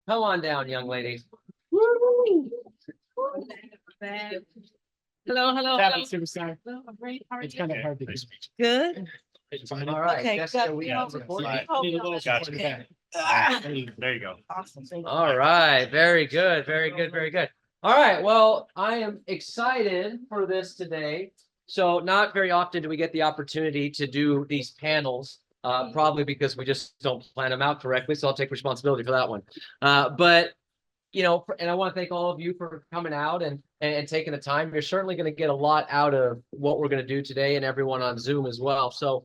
Come on down, young ladies. Hello, hello. Superstar. Hello, I'm great. How are It's you? kind of hard to Good. All right, Okay, Jessica, good. we have recording. Need a little Gotcha. support in the back. There you go. Awesome. Thank you. All right, very good, very good, very good. All right, well, I am excited for this today. So not very often do we get the opportunity to do these panels, probably because we just don't plan them out correctly. So I'll take responsibility for that one. But you know, and I want to thank all of you for coming out and taking the time. You're certainly going to get a lot out of what we're going to do today, and everyone on Zoom as well. So,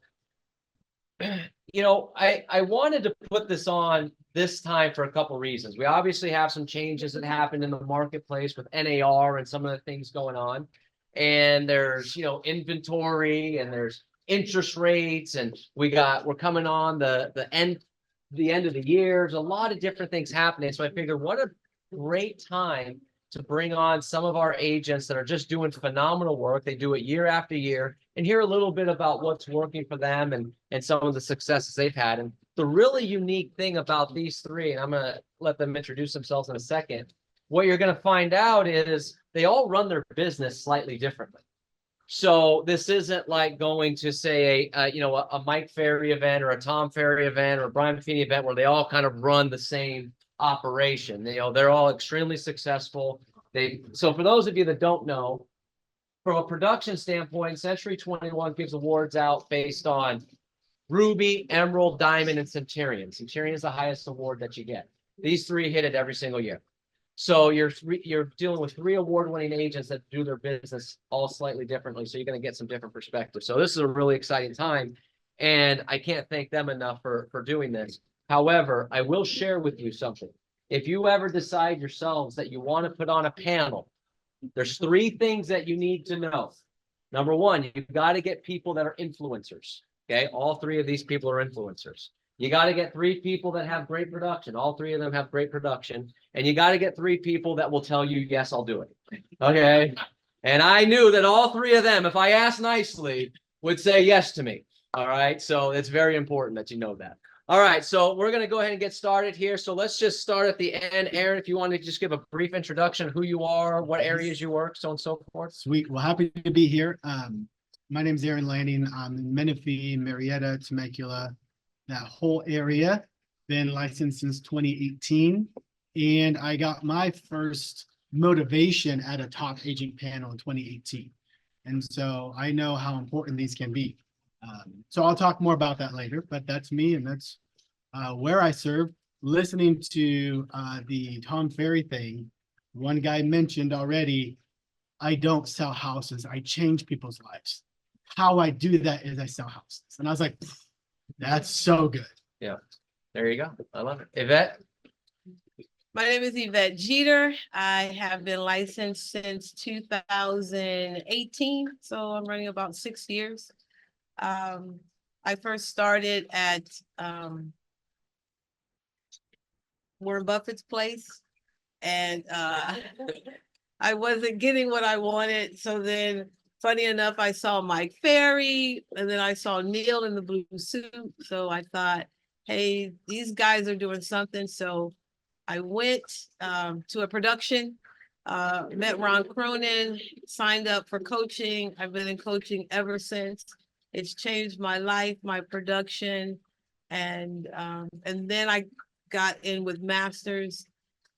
you know, I wanted to put this on this time for a couple reasons. We obviously have some changes that happened in the marketplace with NAR and some of the things going on. And there's, you know, inventory and there's interest rates, and we're coming on the end of the year. There's a lot of different things happening. So I figured what a great time to bring on some of our agents that are just doing phenomenal work. They do it year after year, and hear a little bit about what's working for them and some of the successes they've had. And the really unique thing about these three, and I'm going to let them introduce themselves in a second, what you're going to find out is they all run their business slightly differently. So this isn't like going to say a Mike Ferry event or a Tom Ferry event or a Brian Feeney event where they all kind of run the same operation. You know, they're all extremely successful. So for those of you that don't know, from a production standpoint, Century 21 gives awards out based on Ruby, Emerald, Diamond, and Centurion. Centurion is the highest award that you get. These three hit it every single year. So you're dealing with three award-winning agents that do their business all slightly differently. So you're going to get some different perspectives. So this is a really exciting time, and I can't thank them enough for doing this. However, I will share with you something. If you ever decide yourselves that you want to put on a panel, there's three things that you need to know. Number one, you've got to get people that are influencers. Okay, all three of these people are influencers. You got to get three people that have great production. All three of them have great production. And you got to get three people that will tell you, yes, I'll do it. Okay. And I knew that all three of them, if I asked nicely, would say yes to me. All right. So it's very important that you know that. All right. So we're going to go ahead and get started here. So let's just start at the end. Aaron, if you want to just give a brief introduction of who you are, what areas you work, so on and so forth. Sweet. Well, happy to be here. My name is Aaron Landing. I'm in Menifee, Marietta, Temecula, that whole area. Been licensed since 2018. And I got my first motivation at a top agent panel in 2018. And so I know how important these can be. So I'll talk more about that later, but that's me, and that's where I serve. Listening to the Tom Ferry thing, one guy mentioned already, I don't sell houses, I change people's lives. How I do that is I sell houses. And I was like, that's so good. Yeah, there you go. I love it. Yvette? My name is Yvette Jeter. I have been licensed since 2018, so I'm running about 6 years. I first started at Warren Buffett's place, and I wasn't getting what I wanted. So then, funny enough, I saw Mike Ferry, and then I saw Neil in the blue suit. So I thought, hey, these guys are doing something. So I went to a production, met Ron Cronin, signed up for coaching. I've been in coaching ever since. It's changed my life, my production, and then I got in with Masters,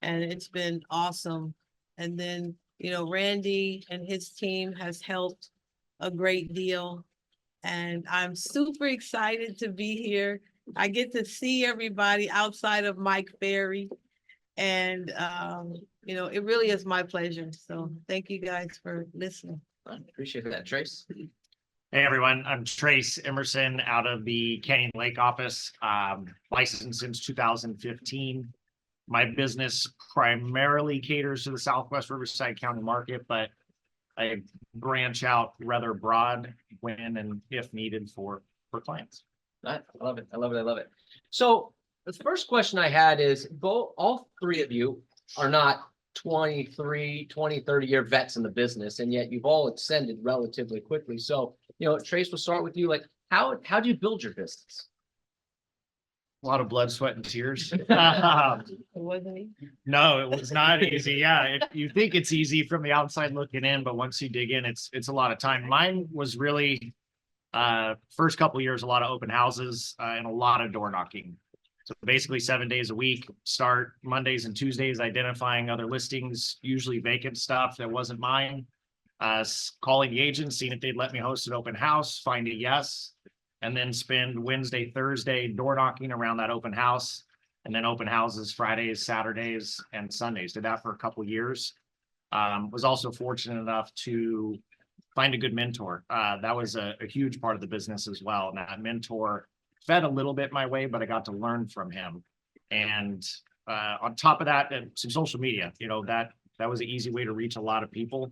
and it's been awesome. And then, you know, Randy and his team has helped a great deal, and I'm super excited to be here. I get to see everybody outside of Mike Ferry, and you know, it really is my pleasure. So thank you guys for listening. I appreciate that. Trace? Hey everyone, I'm Trace Emerson out of the Canyon Lake office, licensed since 2015. My business primarily caters to the Southwest Riverside County market, but I branch out rather broad when and if needed for clients. I love it. I love it. I love it. So the first question I had is, all three of you are not 20, 30 year vets in the business, and yet you've all ascended relatively quickly. So, you know, Trace, we'll start with you. Like, how do you build your business? A lot of blood, sweat, and tears. It wasn't me. No, it was not easy. Yeah, you think it's easy from the outside looking in, but once you dig in, it's a lot of time. Mine was really first couple years, a lot of open houses and a lot of door knocking. So basically 7 days a week, start Mondays and Tuesdays, identifying other listings, usually vacant stuff that wasn't mine. Calling the agents, seeing if they'd let me host an open house, find a yes, and then spend Wednesday, Thursday door knocking around that open house, and then open houses Fridays, Saturdays, and Sundays. Did that for a couple years. Was also fortunate enough to find a good mentor. That was a huge part of the business as well. And that mentor fed a little bit my way, but I got to learn from him. And on top of that, some social media, that was an easy way to reach a lot of people,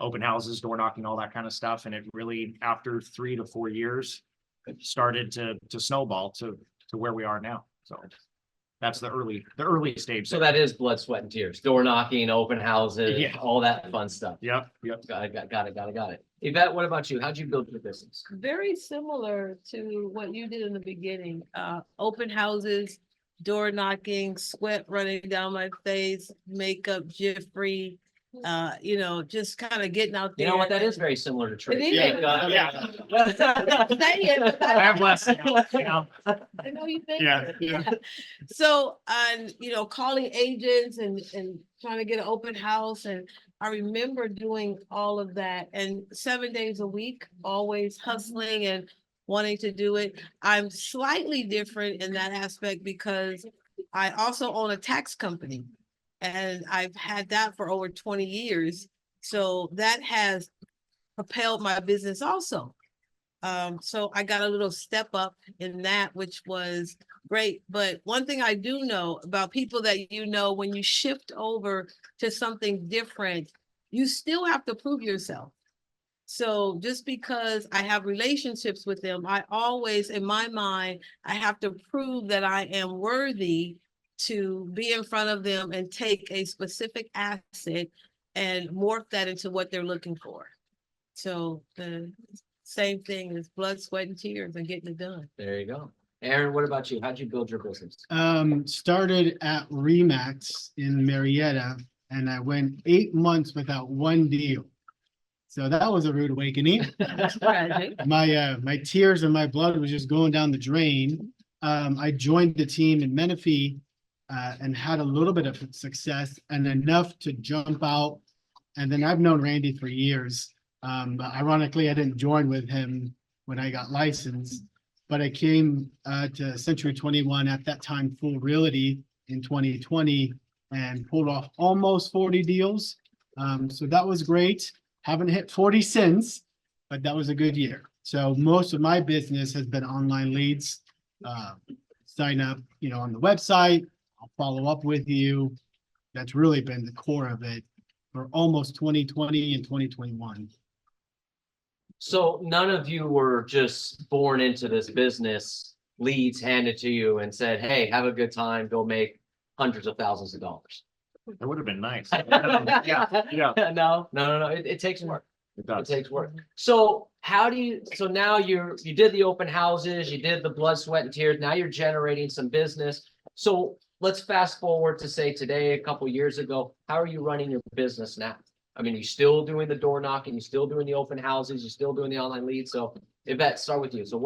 open houses, door knocking, all that kind of stuff. And it really, after 3 to 4 years, it started to snowball to where we are now. So that's the early stage. So that is blood, sweat, and tears. Door knocking, open houses, Yeah. all that fun stuff. Yep. Got it. Yvette, what about you? How'd you build your business? Very similar to what you did in the beginning. Open houses, door knocking, sweat running down my face, makeup jiffy, just kind of getting out there. You know what? That is very similar to Trace. It is. Yeah. Say it. I have less, I know you think. Yeah. So, calling agents and trying to get an open house. And I remember doing all of that, and 7 days a week, always hustling and wanting to do it. I'm slightly different in that aspect because I also own a tax company, and I've had that for over 20 years. So that has propelled my business also. So I got a little step up in that, which was great. But one thing I do know about people that, when you shift over to something different, you still have to prove yourself. So just because I have relationships with them, I always, in my mind, I have to prove that I am worthy to be in front of them and take a specific asset and morph that into what they're looking for. So the same thing as blood, sweat, and tears and getting it done. There you go. Aaron, what about you? How'd you build your business? Started at Remax in Marietta, and I went 8 months without one deal. So that was a rude awakening. That's tragic. My tears and my blood was just going down the drain. I joined the team in Menifee and had a little bit of success and enough to jump out. And then I've known Randy for years. But ironically, I didn't join with him when I got licensed, but I came to Century 21 at that time, Full Realty in 2020, and pulled off almost 40 deals. So that was great. Haven't hit 40 since, but that was a good year. So most of my business has been online leads. Sign up, on the website. I'll follow up with you. That's really been the core of it for almost 2020 and 2021. So none of you were just born into this business, leads handed to you and said, hey, have a good time, go make hundreds of thousands of dollars. That would have been nice. Yeah. No. It takes work. It does. It takes work. So so now you did the open houses, you did the blood, sweat, and tears. Now you're generating some business. So let's fast forward to say today, a couple years ago, how are you running your business now? I mean, you're still doing the door knocking, you're still doing the open houses, you're still doing the online leads. So Yvette, start with you. So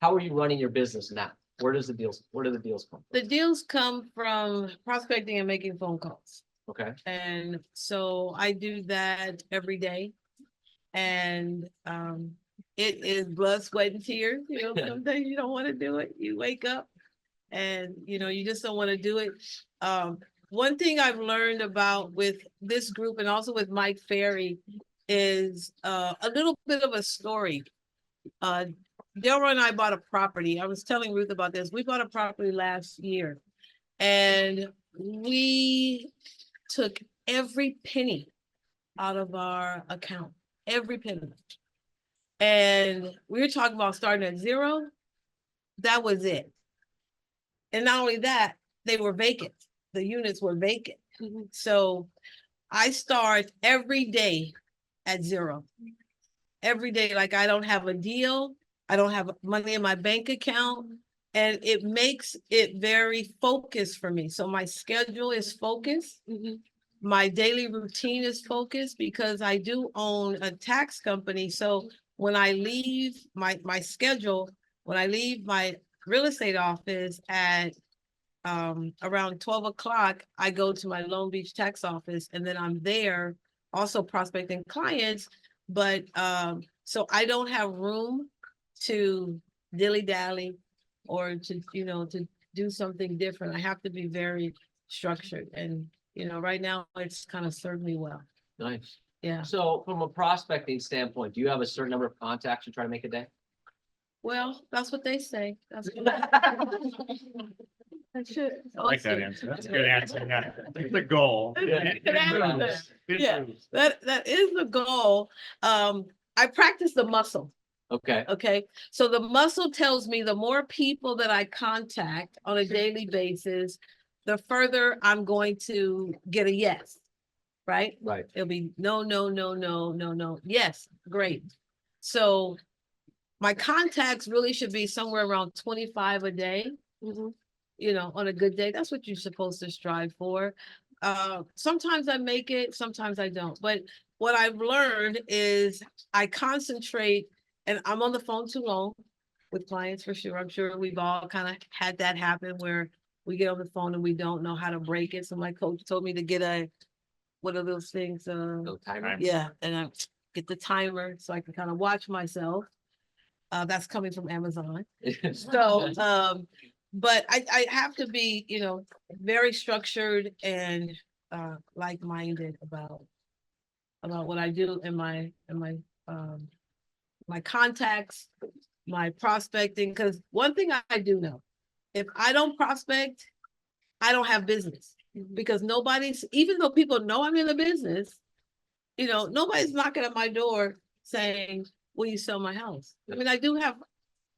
how are you running your business now? Where do the deals come from? The deals come from prospecting and making phone calls. Okay. And so I do that every day. And it is blood, sweat, and tears. Sometimes you don't want to do it. You wake up and you just don't want to do it. One thing I've learned about with this group and also with Mike Ferry is a little bit of a story. Delroy and I bought a property. I was telling Ruth about this. We bought a property last year and we took every penny out of our account, every penny. And we were talking about starting at zero. That was it. And not only that, they were vacant. The units were vacant. So I start every day at zero. Every day, like I don't have a deal. I don't have money in my bank account. And it makes it very focused for me. So my schedule is focused. My daily routine is focused because I do own a tax company. So when I leave my schedule, when I leave my real estate office at around 12 o'clock, I go to my Long Beach tax office, and then I'm there also prospecting clients. But so I don't have room to dilly-dally or to, to do something different. I have to be very structured, and right now it's kind of served me well. Nice. Yeah. So from a prospecting standpoint, do you have a certain number of contacts you try to make a day? Well, that's what they say. That's what I should. I like that answer. That's a good answer. Yeah, that's the goal. Good answer. Good Yeah. moves. That is the goal. I practice the muscle. Okay. Okay. So the muscle tells me the more people that I contact on a daily basis, the further I'm going to get a yes. Right? Right. It'll be no, no, no, no, no, no. Yes, great. So my contacts really should be somewhere around 25 a day. On a good day. That's what you're supposed to strive for. Sometimes I make it, sometimes I don't. But what I've learned is I concentrate, and I'm on the phone too long with clients for sure. I'm sure we've all kind of had that happen where we get on the phone and we don't know how to break it. So my coach told me to get what are those things? No timer. Yeah, and I get the timer so I can kind of watch myself. That's coming from Amazon. So, but I have to be, very structured and like-minded about what I do in my my contacts, my prospecting. Because one thing I do know, if I don't prospect, I don't have business. Because even though people know I'm in the business, nobody's knocking at my door saying, will you sell my house? I mean, I do have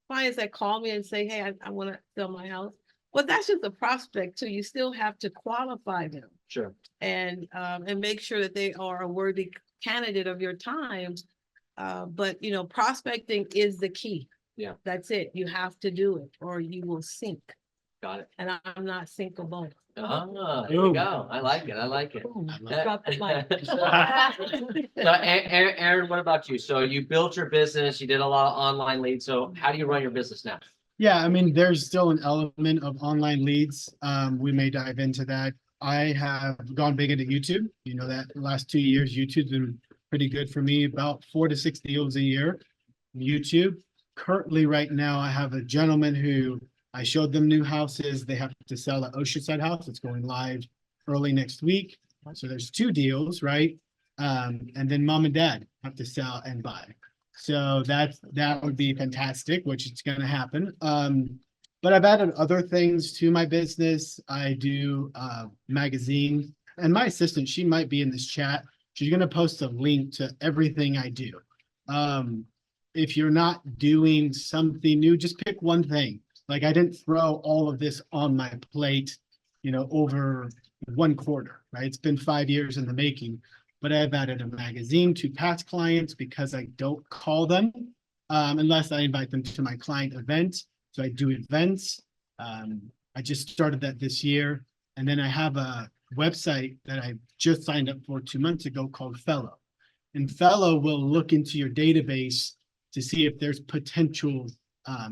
clients that call me and say, hey, I want to sell my house. But that's just a prospect too. You still have to qualify them Sure. and make sure that they are a worthy candidate of your time. But prospecting is the key. Yeah. That's it. You have to do it or you will sink. Got it. And I'm not sinkable. There you go. I like it. I like it. Boom. That- Drop the mic. So Aaron, what about you? So you built your business, you did a lot of online leads. So how do you run your business now? Yeah, I mean, there's still an element of online leads. We may dive into that. I have gone big into YouTube. You know that the last 2 years, YouTube's been pretty good for me, about 4 to 6 deals a year. YouTube. Currently, right now, I have a gentleman who I showed them new houses. They have to sell an Oceanside house. It's going live early next week. So there's 2 deals, right? And then mom and dad have to sell and buy. So that would be fantastic, which is going to happen. But I've added other things to my business. I do magazine, and my assistant, she might be in this chat. She's going to post a link to everything I do. If you're not doing something new, just pick one thing. Like I didn't throw all of this on my plate, over 1 quarter, right? It's been 5 years in the making, but I've added a magazine to past clients because I don't call them unless I invite them to my client event. So I do events. I just started that this year. And then I have a website that I just signed up for 2 months ago called Fellow. And Fellow will look into your database to see if there's potential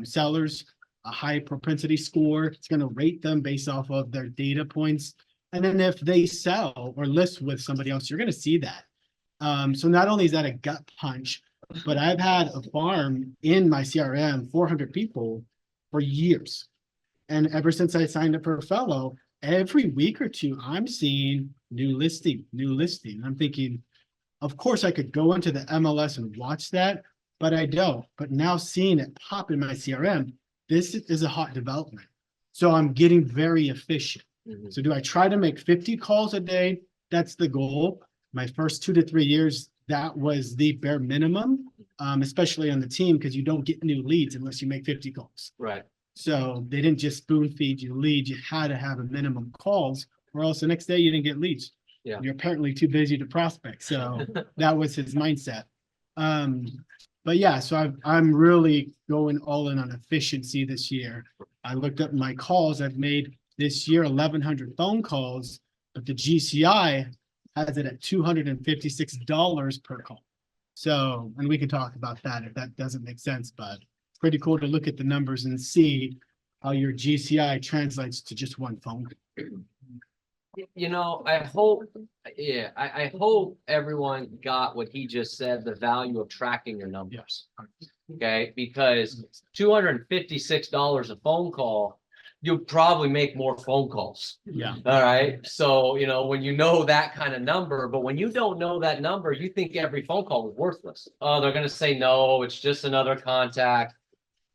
sellers, a high propensity score. It's going to rate them based off of their data points. And then if they sell or list with somebody else, you're going to see that. So not only is that a gut punch, but I've had a farm in my CRM, 400 people for years. And ever since I signed up for a Fellow, every week or two, I'm seeing new listing. I'm thinking, of course, I could go into the MLS and watch that, but I don't. But now seeing it pop in my CRM, this is a hot development. So I'm getting very efficient. So do I try to make 50 calls a day? That's the goal. My first 2 to 3 years, that was the bare minimum, especially on the team, because you don't get new leads unless you make 50 calls. Right. So they didn't just spoon feed you leads. You had to have a minimum calls, or else the next day you didn't get leads. Yeah. You're apparently too busy to prospect. So that was his mindset. But yeah, so I'm really going all in on efficiency this year. I looked up my calls. I've made this year 1,100 phone calls, but the GCI has it at $256 per call. So, and we can talk about that if that doesn't make sense, but it's pretty cool to look at the numbers and see how your GCI translates to just one phone call. You know, I hope, yeah, I hope everyone got what he just said, the value of tracking your numbers. Okay, because $256 a phone call, you'll probably make more phone calls. Yeah. All right, so you know, when you know that kind of number, but when you don't know that number, you think every phone call is worthless. Oh, they're gonna say no, it's just another contact.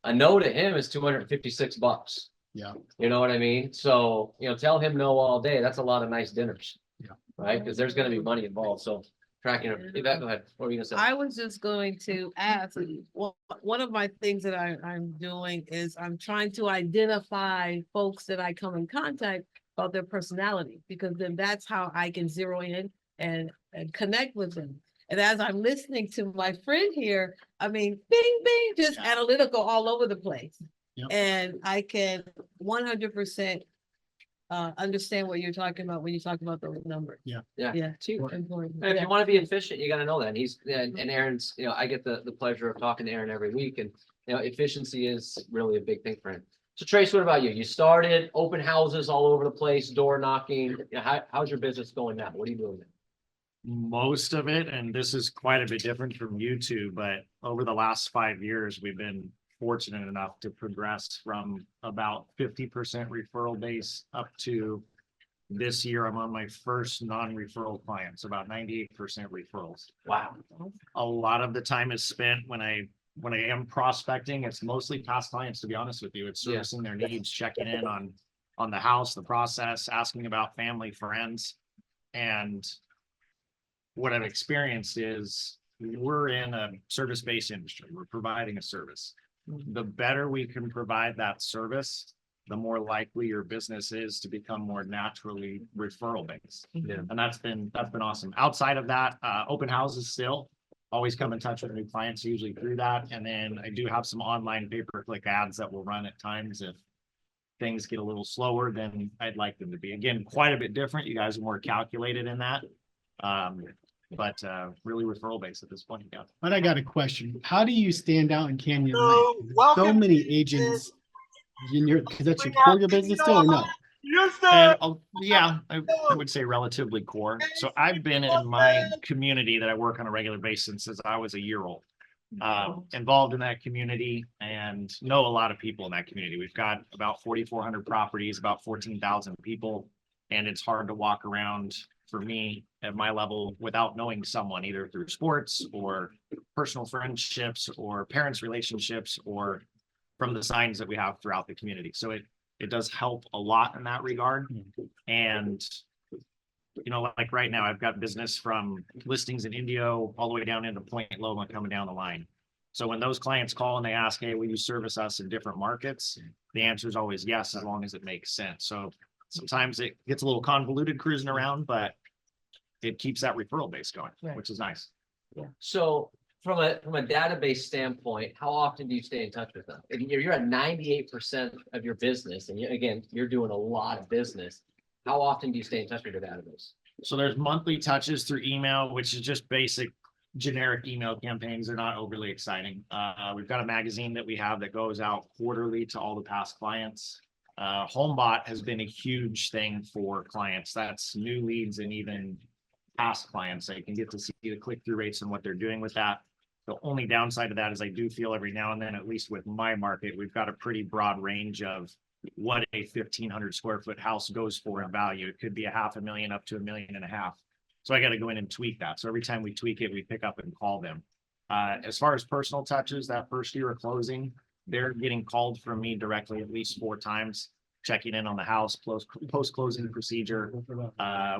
A no to him is $256. Yeah. You know what I mean? So, you know, tell him no all day. That's a lot of nice dinners. Yeah. Right? Because there's gonna be money involved. So tracking it. Yvette, go ahead. What were you gonna say? I was just going to ask, well, one of my things that I'm doing is I'm trying to identify folks that I come in contact about their personality, because then that's how I can zero in and connect with them. And as I'm listening to my friend here, I mean, bing, bing, just Yeah. analytical all over the place. Yep. And I can 100% understand what you're talking about when you talk about those numbers. Yeah. Yeah. Yeah. Sure. Important. And if Yeah. you want to be efficient, you gotta know that. And Aaron's, you know, I get the pleasure of talking to Aaron every week, and you know, efficiency is really a big thing for him. So Trace, what about you? You started open houses all over the place, door knocking. You know, how's your business going now? What are you doing now? Most of it, and this is quite a bit different from you two, but over the last 5 years, we've been fortunate enough to progress from about 50% referral base up to this year. I'm on my first non-referral clients, about 98% referrals. Wow. A lot of the time is spent when I am prospecting. It's mostly past clients, to be honest with you. It's Yeah. servicing their needs, checking in on the house, the process, asking about family, friends. And what I've experienced is we're in a service-based industry. We're providing a service. The better we can provide that service, the more likely your business is to become more naturally referral based. Yeah. And that's been awesome. Outside of that, open houses still always come in touch with new clients, usually through that. And then I do have some online pay-per-click ads that will run at times if things get a little slower than I'd like them to be. Again, quite a bit different. You guys are more calculated in that. But really referral based at this point. Yeah. But I got a question. How do you stand out in Canyon Lake? There's so many agents in your, because that's your core of your business still or no? And yeah, I would say relatively core. So I've been in my community that I work on a regular basis since I was a year old. Involved in that community and know a lot of people in that community. We've got about 4,400 properties, about 14,000 people, and it's hard to walk around for me at my level without knowing someone, either through sports or personal friendships or parents' relationships or from the signs that we have throughout the community. So it does help a lot in that regard. And you know, like right now, I've got business from listings in Indio all the way down into Point Loma coming down the line. So when those clients call and they ask, hey, will you service us in different markets? The answer is always yes, as long as it makes sense. So sometimes it gets a little convoluted cruising around, but it keeps that referral base going, Right. which is nice. So from a database standpoint, how often do you stay in touch with them? If you're at 98% of your business, and again, you're doing a lot of business. How often do you stay in touch with your database? So there's monthly touches through email, which is just basic generic email campaigns. They're not overly exciting. We've got a magazine that we have that goes out quarterly to all the past clients. HomeBot has been a huge thing for clients. That's new leads and even past clients. They can get to see the click-through rates and what they're doing with that. The only downside of that is I do feel every now and then, at least with my market, we've got a pretty broad range of what a 1,500 square foot house goes for in value. It could be $500,000 up to $1.5 million. So I got to go in and tweak that. So every time we tweak it, we pick up and call them. As far as personal touches, that first year of closing, they're getting called from me directly at least 4 times, checking in on the house, post-closing procedure.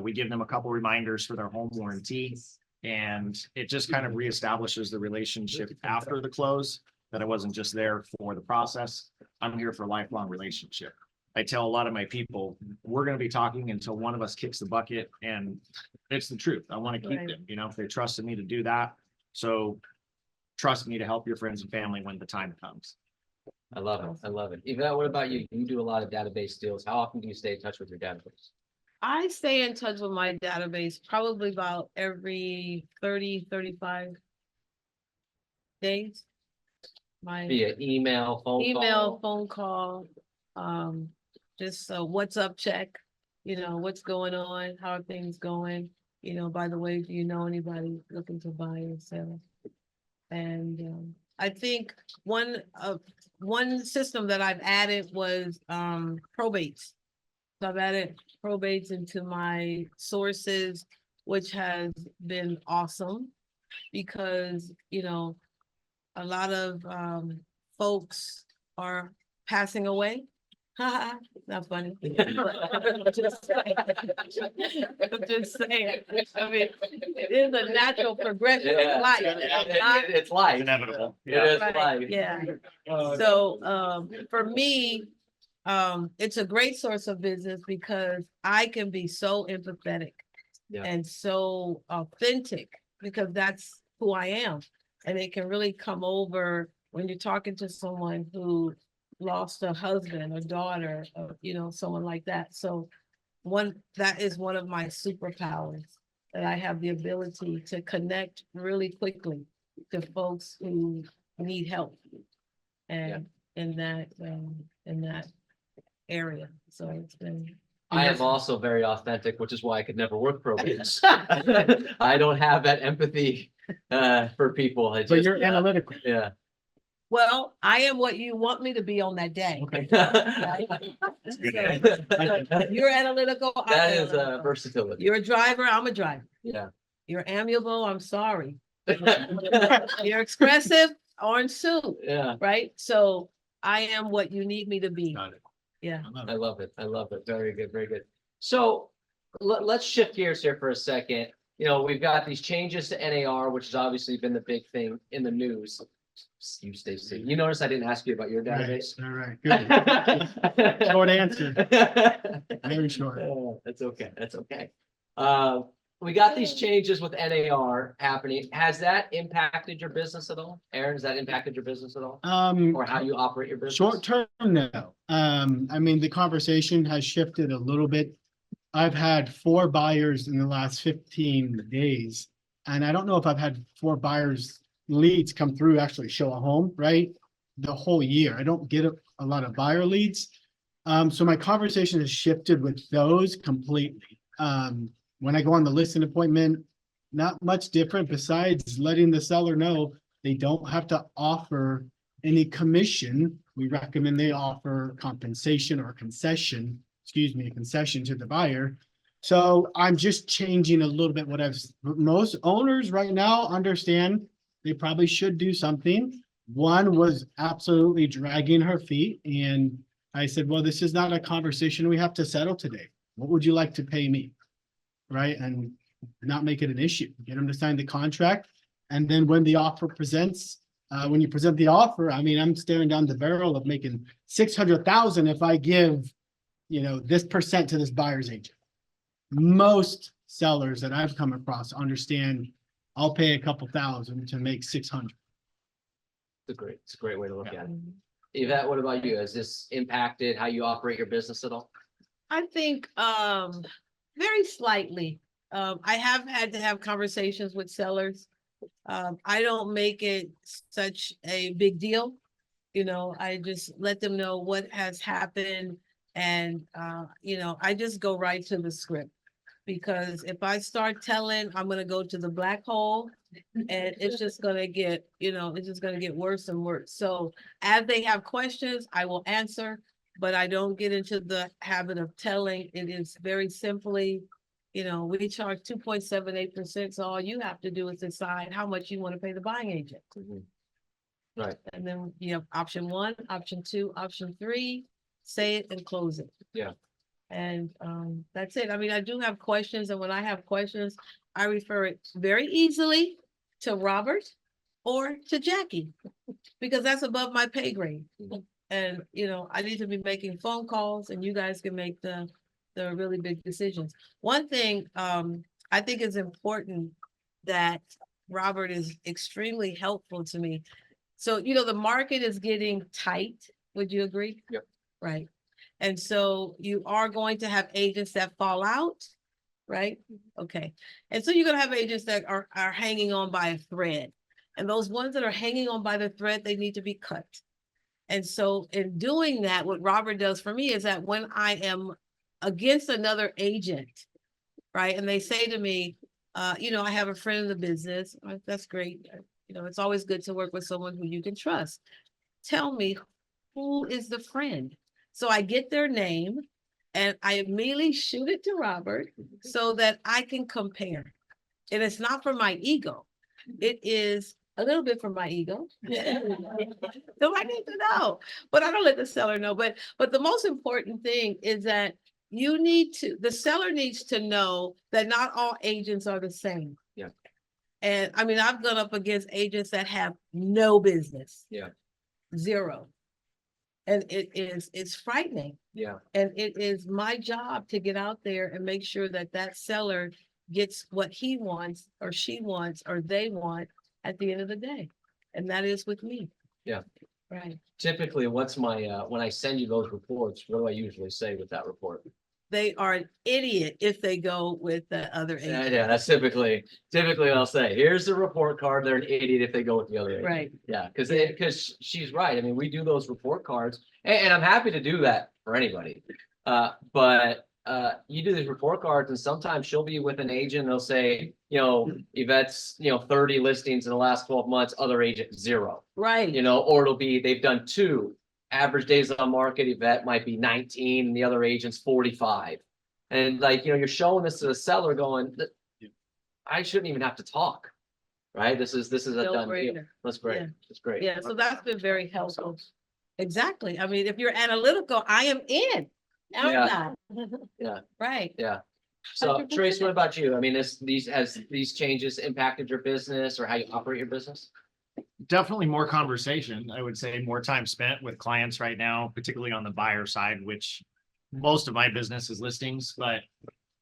We give them a couple reminders for their home warranty, and it just kind of reestablishes the relationship after the close, that I wasn't just there for the process. I'm here for a lifelong relationship. I tell a lot of my people, we're going to be talking until one of us kicks the bucket, and it's the truth. I want to keep them, you know, if they trusted me to do that. So trust me to help your friends and family when the time comes. I love it. I love it. Yvette, what about you? You do a lot of database deals. How often do you stay in touch with your database? I stay in touch with my database probably about every 30, 35 days. My Via email, phone call? phone call, just a what's up check, what's going on, how are things going? By the way, do you know anybody looking to buy or sell? And I think one system that I've added was probates. So I've added probates into my sources, which has been awesome because, a lot of folks are passing away. Not funny. Just saying. I'm just saying. I mean, it is a natural progression Yeah, of life. it's life. It's inevitable. It Yeah. is Right, life. yeah. So for me, it's a great source of business because I can be so empathetic Yeah. and so authentic because that's who I am. And it can really come over when you're talking to someone who lost a husband or daughter, or, someone like that. So that is one of my superpowers, that I have the ability to connect really quickly to folks who need help and in that area. So it's been. I am also very authentic, which is why I could never work probates. I don't have that empathy for people. I But just, you're analytical. yeah. Well, I am what you want me to be on that day. Okay. So, you're analytical. I'm That is analytical. versatility. You're a driver, I'm a driver. Yeah. You're amiable, I'm sorry. You're expressive, orange suit, Yeah, right? So I am what you need me to be. Got it. Yeah. I love it. I love it. Very good, very good. So let's shift gears here for a second. We've got these changes to NAR, which has obviously been the big thing in the news. You stay safe. You notice I didn't ask you about your database? All right, good. Short answer. Very short. That's okay. That's okay. We got these changes with NAR happening. Has that impacted your business at all? Aaron, has that impacted your business at all? Or how you operate your business? Short term, no. I mean, the conversation has shifted a little bit. I've had 4 buyers in the last 15 days, and I don't know if I've had 4 buyers leads come through, actually show a home, right? The whole year. I don't get a lot of buyer leads. So my conversation has shifted with those completely. When I go on the listing appointment, not much different besides letting the seller know they don't have to offer any commission. We recommend they offer compensation or concession, a concession to the buyer. So I'm just changing a little bit most owners right now understand they probably should do something. One was absolutely dragging her feet, and I said, well, this is not a conversation we have to settle today. What would you like to pay me? Right? And not make it an issue. Get them to sign the contract. And then when the offer presents, when you present the offer, I mean, I'm staring down the barrel of making 600,000 if I give, this percent to this buyer's agent. Most sellers that I've come across understand I'll pay a couple thousand to make 600. It's a great way to look at it. Mhm. Yvette, what about you? Has this impacted how you operate your business at all? I think very slightly. I have had to have conversations with sellers. I don't make it such a big deal. I just let them know what has happened, and I just go right to the script. Because if I start telling, I'm gonna go to the black hole, and it's just gonna get, worse and worse. So as they have questions, I will answer, but I don't get into the habit of telling. It is very simply, we charge 2.78%. So all you have to do is decide how much you want to pay the buying agent. Right. And then you have option 1, option 2, option 3, say it and close it. Yeah. And that's it. I mean, I do have questions, and when I have questions, I refer it very easily to Robert or to Jackie, because that's above my pay grade. And, I need to be making phone calls, and you guys can make the really big decisions. One thing I think is important that Robert is extremely helpful to me. So, you know, the market is getting tight. Would you agree? Yep. Right. And so you are going to have agents that fall out, right? Okay. And so you're gonna have agents that are hanging on by a thread. And those ones that are hanging on by the thread, they need to be cut. And so in doing that, what Robert does for me is that when I am against another agent, right, and they say to me, you know, I have a friend in the business, that's great. You know, it's always good to work with someone who you can trust. Tell me, who is the friend? So I get their name and I immediately shoot it to Robert so that I can compare. And it's not for my ego. It is a little bit for my ego. So I need to know, but I don't let the seller know. But the most important thing is that the seller needs to know that not all agents are the same. Yeah. And I mean, I've gone up against agents that have no business. Yeah. Zero. And it's frightening. Yeah. And it is my job to get out there and make sure that that seller gets what he wants or she wants or they want at the end of the day. And that is with me. Yeah. Right. Typically, what's my, when I send you those reports, what do I usually say with that report? They are an idiot if they go with the other Yeah, agent. yeah, that's typically what I'll say. Here's the report card. They're an idiot if they go with the other agent. Right. Yeah, because she's right. I mean, we do those report cards, and I'm happy to do that for anybody. But you do these report cards, and sometimes she'll be with an agent. They'll say, you know, Yvette's, 30 listings in the last 12 months. Other agent 0. Right. Or it'll be they've done 2. Average days on market. Yvette might be 19, and the other agent's 45. And like, you're showing this to the seller going, I shouldn't even have to talk, right? This is a No done deal. brainer. That's great. Yeah. That's great. Yeah, so that's been very helpful. Exactly. I mean, if you're analytical, I am in. Yeah. Not. Yeah. Right. Yeah. So 100%. Trace, what about you? I mean, has these changes impacted your business or how you operate your business? Definitely more conversation. I would say more time spent with clients right now, particularly on the buyer side, which most of my business is listings, but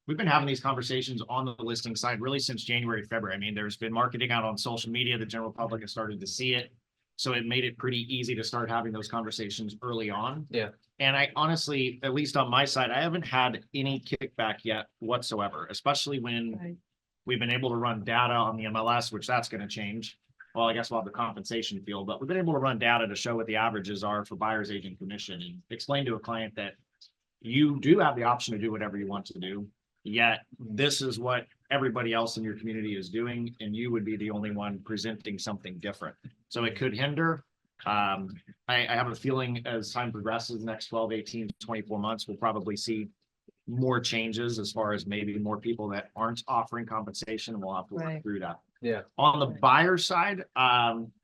we've been having these conversations on the listing side really since January, February. I mean, there's been marketing out on social media. The general public has started to see it. So it made it pretty easy to start having those conversations early on. Yeah. And I honestly, at least on my side, I haven't had any kickback yet whatsoever, especially when Right. we've been able to run data on the MLS, which that's going to change. Well, I guess we'll have the compensation field, but we've been able to run data to show what the averages are for buyer's agent commission and explain to a client that you do have the option to do whatever you want to do. Yet this is what everybody else in your community is doing, and you would be the only one presenting something different. So it could hinder. I have a feeling as time progresses, the next 12, 18, 24 months, we'll probably see more changes as far as maybe more people that aren't offering compensation. We'll have to work Right. through that. Yeah. On the buyer side,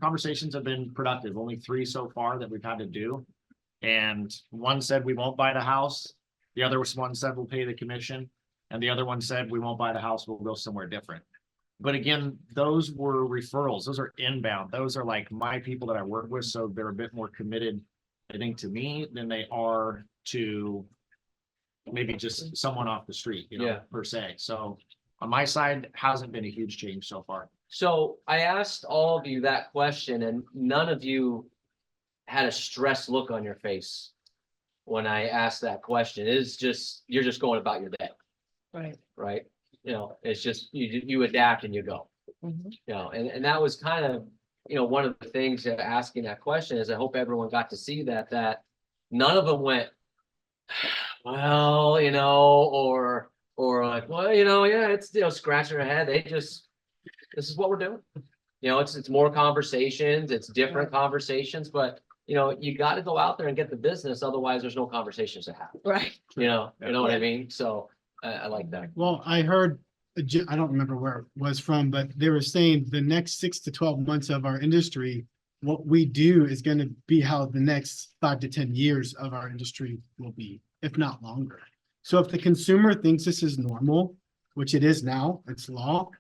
conversations have been productive. Only 3 so far that we've had to do. And one said we won't buy the house. The other one said we'll pay the commission. And the other one said we won't buy the house, we'll go somewhere different. But again, those were referrals. Those are inbound. Those are like my people that I work with. So they're a bit more committed, I think, to me than they are to maybe just someone off the street, Yeah. per se. So on my side, hasn't been a huge change so far. So I asked all of you that question, and none of you had a stressed look on your face when I asked that question. It's just, you're just going about your day, Right. right? It's just, you adapt and you go, Mhm. and that was kind of, one of the things that asking that question is I hope everyone got to see that none of them went, well, or like, well, yeah, it's, scratching their head. This is what we're doing. It's more conversations, it's different conversations, but you got to go out there and get the business. Otherwise, there's no conversations to have. Right. You know what I mean? So I like that. Well, I heard, I don't remember where it was from, but they were saying the next 6 to 12 months of our industry, what we do is going to be how the next 5 to 10 years of our industry will be, if not longer. So if the consumer thinks this is normal, which it is now, it's law.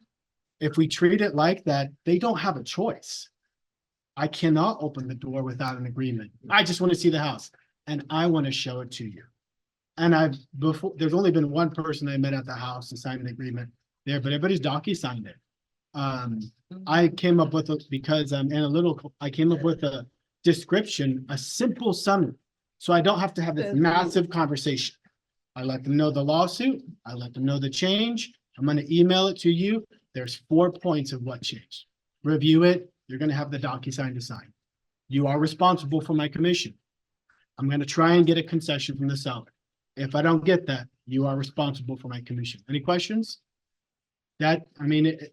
If we treat it like that, they don't have a choice. I cannot open the door without an agreement. I just want to see the house and I want to show it to you. And there's only been one person I met at the house and signed an agreement there, but everybody's docu-signed it. I came up with because I'm analytical, I came up with a description, a simple summary. So I don't have to have this massive conversation. I let them know the lawsuit. I let them know the change. I'm going to email it to you. There's 4 points of what changed. Review it. You're going to have the DocuSign to sign. You are responsible for my commission. I'm going to try and get a concession from the seller. If I don't get that, you are responsible for my commission. Any questions?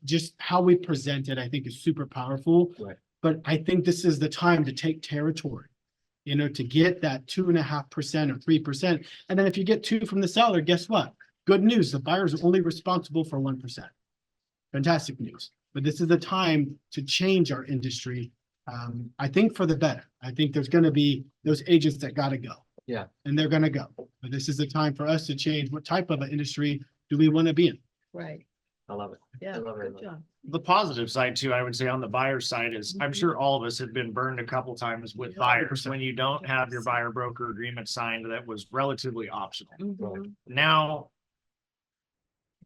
Just how we present it, I think is super powerful. Right. But I think this is the time to take territory, to get that 2.5% or 3%. And then if you get 2 from the seller, guess what? Good news, the buyer is only responsible for 1%. Fantastic news. But this is the time to change our industry. I think for the better. I think there's going to be those agents that got to go. Yeah. And they're going to go. But this is the time for us to change. What type of an industry do we want to be in? Right. I love it. Yeah. I love it. Good job. The positive side too, I would say on the buyer side is, I'm sure all of us have been burned a couple times with buyers 100%. when you don't have your buyer broker agreement signed that was relatively optional. Mhm. Now,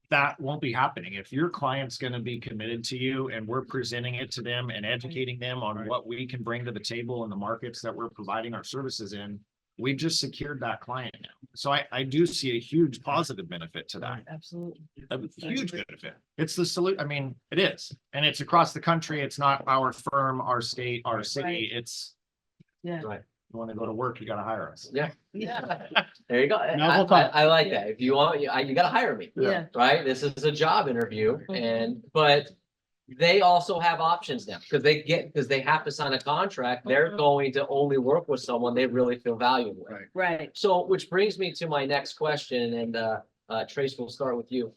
that won't be happening. If your client's going to be committed to you and we're presenting it to them and educating them on what we can bring to the table in the markets that we're providing our services in, we've just secured that client now. So I do see a huge positive benefit to that. Absolutely. A huge benefit. It's the salute. I mean, it is. And it's across the country. It's not our firm, our state, our city. It's, Yeah. Right. you want to go to work, you got to hire us. Yeah. Yeah. There you go. Novel thought. I like that. If you want, you got to hire me. Yeah. Right? This is a job interview, Mhm. but they also have options now because they have to sign a contract. They're Mhm. going to only work with someone they really feel valued with. Right. Right. So, which brings me to my next question, and Trace, we'll start with you.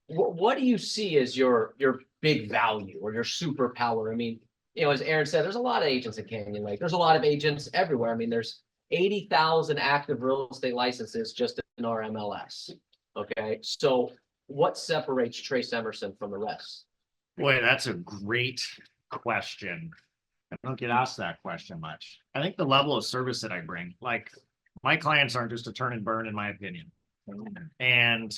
What do you see as your big value or your superpower? I mean, as Aaron said, there's a lot of agents in Canyon Lake. There's a lot of agents everywhere. I mean, there's 80,000 active real estate licenses just in our MLS. Okay, so what separates Trace Emerson from the rest? Boy, that's a great question. I don't get asked that question much. I think the level of service that I bring, like my clients aren't just a turn and burn, in my opinion. And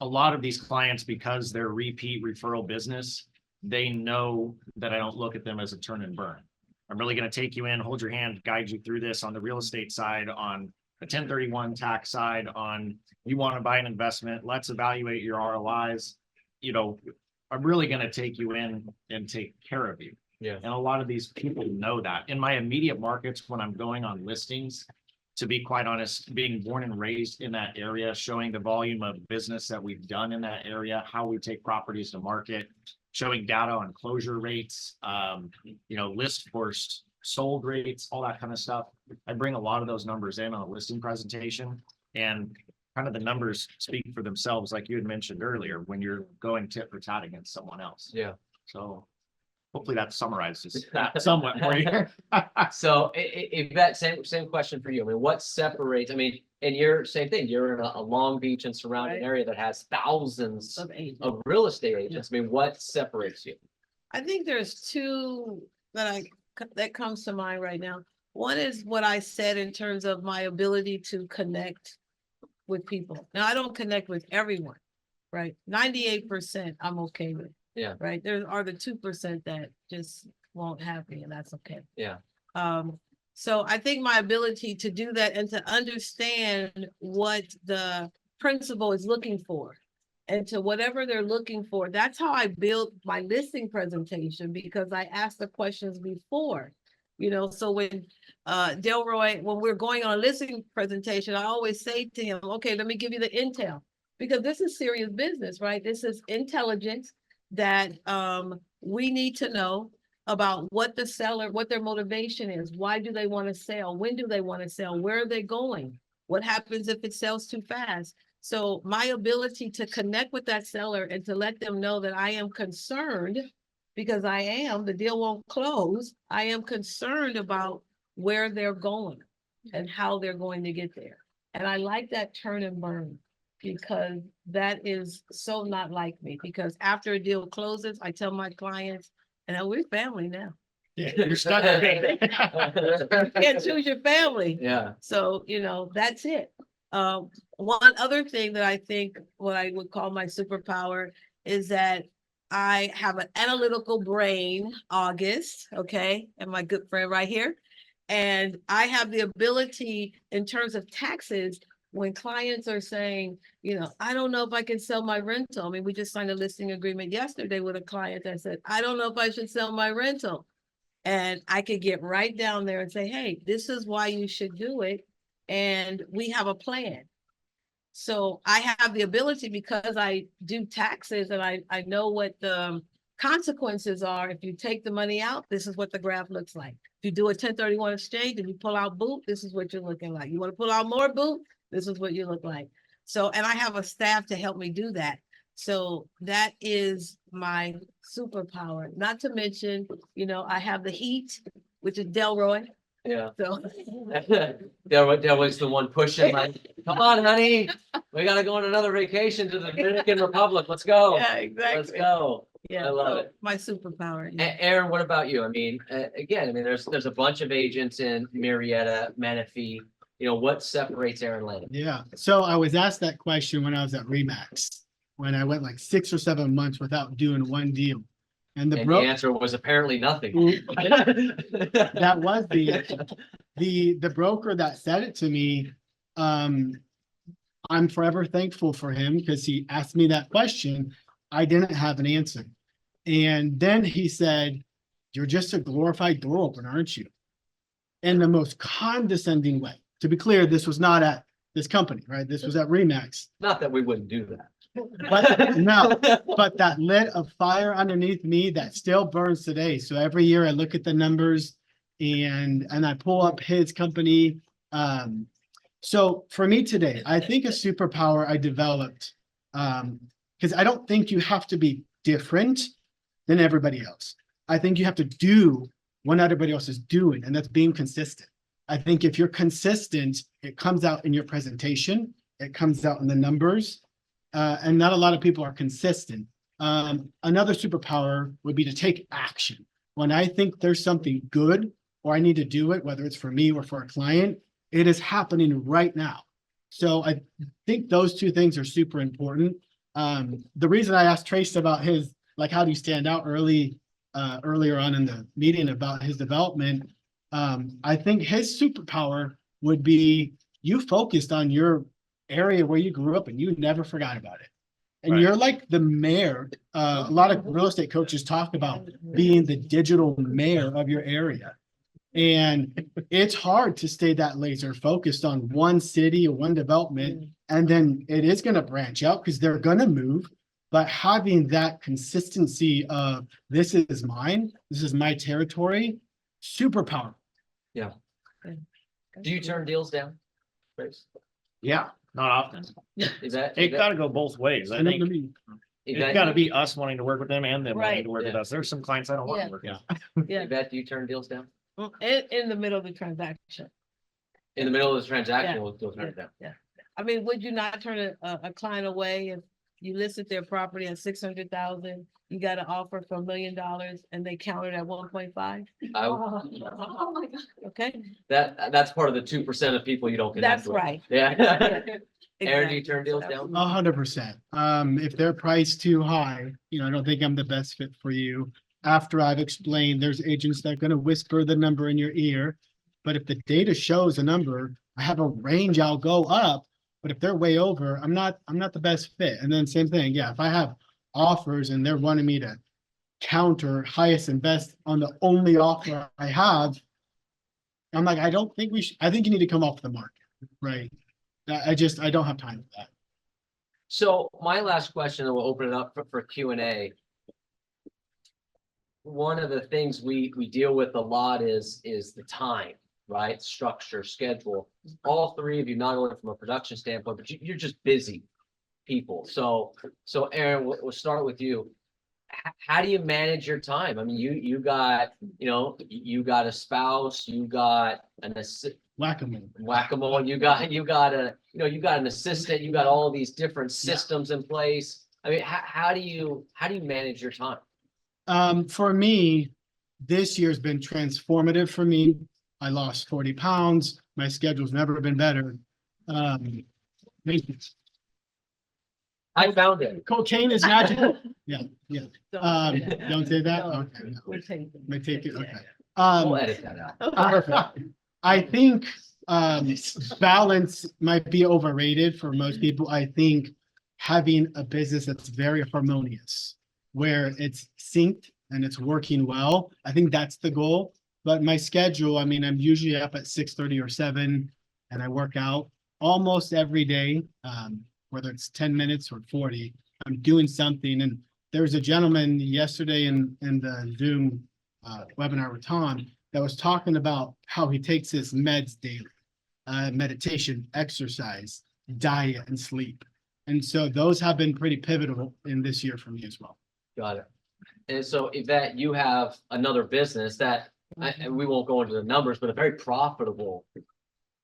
a lot of these clients, because they're repeat referral business, they know that I don't look at them as a turn and burn. I'm really going to take you in, hold your hand, guide you through this on the real estate side, on the 1031 tax side, on you want to buy an investment, let's evaluate your ROIs. I'm really going to take you in and take care of you. Yeah. And a lot of these people know that. In my immediate markets, when I'm going on listings, to be quite honest, being born and raised in that area, showing the volume of business that we've done in that area, how we take properties to market, showing data on closure rates, list first sold rates, all that kind of stuff. I bring a lot of those numbers in on a listing presentation, and kind of the numbers speak for themselves, like you had mentioned earlier, when you're going tit for tat against someone else. Yeah. So hopefully that summarizes that somewhat for you. So if that same question for you, I mean, what separates, and you're same thing, you're in a Long Beach and surrounding Right. area that has thousands Of agents. of real estate agents. I mean, what separates you? I think there's two that comes to mind right now. One is what I said in terms of my ability to connect with people. Now, I don't connect with everyone, right? 98% I'm okay with. Yeah. Right? There are the 2% that just won't have me, and that's okay. Yeah. So I think my ability to do that and to understand what the principal is looking for and to whatever they're looking for, that's how I built my listing presentation, because I asked the questions before. So when Delroy, when we're going on a listing presentation, I always say to him, okay, let me give you the intel, because this is serious business, right? This is intelligence that we need to know about what the seller, what their motivation is. Why do they want to sell? When do they want to sell? Where are they going? What happens if it sells too fast? So my ability to connect with that seller and to let them know that I am concerned, because the deal won't close. I am concerned about where they're going and how they're going to get there. And I like that turn and burn, because that is so not like me. Because after a deal closes, I tell my clients, and we're family now. Yeah, you're stuck with me. You can't choose your family. Yeah. So, that's it. One other thing that I think what I would call my superpower is that I have an analytical brain, August, okay, and my good friend right here. And I have the ability in terms of taxes, when clients are saying, I don't know if I can sell my rental. I mean, we just signed a listing agreement yesterday with a client that said, I don't know if I should sell my rental. And I could get right down there and say, hey, this is why you should do it. And we have a plan. So I have the ability, because I do taxes and I know what the consequences are. If you take the money out, this is what the graph looks like. If you do a 1031 exchange and you pull out boot, this is what you're looking like. You want to pull out more boot, this is what you look like. So, and I have a staff to help me do that. So that is my superpower. Not to mention, I have the heat, which is Delroy. Yeah. So That was the one pushing like, come on, honey, we gotta go on another vacation to the Dominican Republic. Let's go. yeah, exactly. Let's go. Yeah, I love so it. my superpower. Yeah. Aaron, what about you? I mean, again, I mean, there's a bunch of agents in Marietta, Menifee. What separates Aaron Landon? Yeah, so I was asked that question when I was at Remax, when I went like 6 or 7 months without doing one deal. And the And the broker, answer was apparently nothing. that was the answer. The broker that said it to me, I'm forever thankful for him because he asked me that question. I didn't have an answer. And then he said, you're just a glorified door opener, aren't you? In the most condescending way. To be clear, this was not at this company, right? This was at Remax. Not that we wouldn't do that. But no, but that lit a fire underneath me that still burns today. So every year I look at the numbers and I pull up his company. So for me today, I think a superpower I developed, because I don't think you have to be different than everybody else. I think you have to do what everybody else is doing, and that's being consistent. I think if you're consistent, it comes out in your presentation, it comes out in the numbers. And not a lot of people are consistent. Another superpower would be to take action. When I think there's something good or I need to do it, whether it's for me or for a client, it is happening right now. So I think those two things are super important. The reason I asked Trace about his, like, how do you stand out earlier on in the meeting about his development, I think his superpower would be you focused on your area where you grew up and you never forgot about it. And Right. You're like the mayor. A lot of real estate coaches talk about being the digital mayor of your area. And it's hard to stay that laser focused on one city or one development. And then it is going to branch out because they're going to move. But having that consistency of this is mine, this is my territory, super powerful. Do you turn deals down? Trace? Yeah, not often. Is that? It gotta go both ways. I And think then it's gotta be us wanting to work with them and them wanting Right. to work with Yeah. us. There's some clients I don't want Yeah. to work with. Yeah. Yvette, do you turn deals down? In the middle of the transaction. In the middle of the transaction, Yeah. we'll turn it down. Yeah. I mean, would you not turn a client away if you listed their property at 600,000? You got an offer for $1 million and they countered at 1.5? I- Oh my God. Okay, That's part of the 2% of people you don't connect that's with. right. Yeah. Aaron, do you Exactly. turn deals down? 100%. If they're priced too high, I don't think I'm the best fit for you. After I've explained, there's agents that are going to whisper the number in your ear. But if the data shows a number, I have a range, I'll go up. But if they're way over, I'm not the best fit. And then same thing. Yeah. If I have offers and they're wanting me to counter highest and best on the only offer I have, I'm like, I don't think we should, I think you need to come off the market. Right. I don't have time for that. So my last question, and we'll open it up for Q&A. One of the things we deal with a lot is the time, right? Structure, schedule. All three of you, not only from a production standpoint, but you're just busy people. So Aaron, we'll start with you. How do you manage your time? I mean, you got a spouse, you got an whack-a-mole, you got an assistant, you got all these different systems in place. I mean, how do you manage your time? For me, this year's been transformative for me. I lost 40 pounds. My schedule's never been better. I found it. Cocaine is magical. Yeah, yeah. Don't say that. Don't say that? No, Okay. No. We'll take them. May take it, Yeah, okay. We'll edit that out. Perfect. I think balance might be overrated for most people. I think having a business that's very harmonious, where it's synced and it's working well, I think that's the goal. But my schedule, I mean, I'm usually up at 6:30 or 7, and I work out almost every day, whether it's 10 minutes or 40. I'm doing something. And there was a gentleman yesterday in the Zoom webinar with Tom that was talking about how he takes his meds daily, meditation, exercise, diet, and sleep. And so those have been pretty pivotal in this year for me as well. Got it. And so Yvette, you have another business that, and we won't go into the numbers, but a very profitable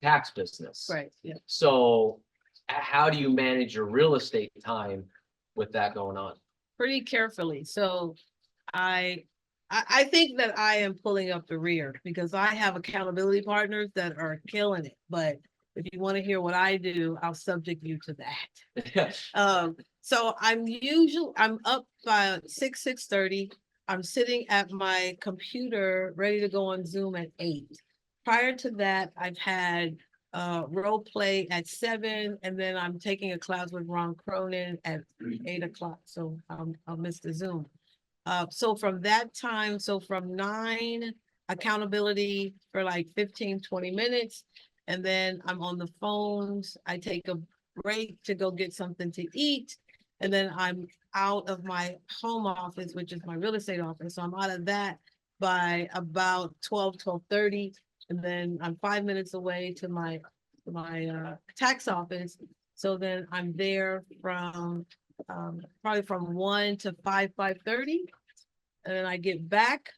tax business. Right, yeah. So how do you manage your real estate time with that going on? Pretty carefully. So I think that I am pulling up the rear because I have accountability partners that are killing it. But if you want to hear what I do, I'll subject you to that. So I'm up by 6:30. I'm sitting at my computer, ready to go on Zoom at 8. Prior to that, I've had role play at 7, and then I'm taking a class with Ron Cronin at 8 o'clock. So I'll miss the Zoom. So from that time, so from 9, accountability for like 15, 20 minutes. And then I'm on the phones. I take a break to go get something to eat. And then I'm out of my home office, which is my real estate office. So I'm out of that by about 12:30. And then I'm 5 minutes away to my tax office. So then I'm there from probably from 1 to 5:30. And then I get back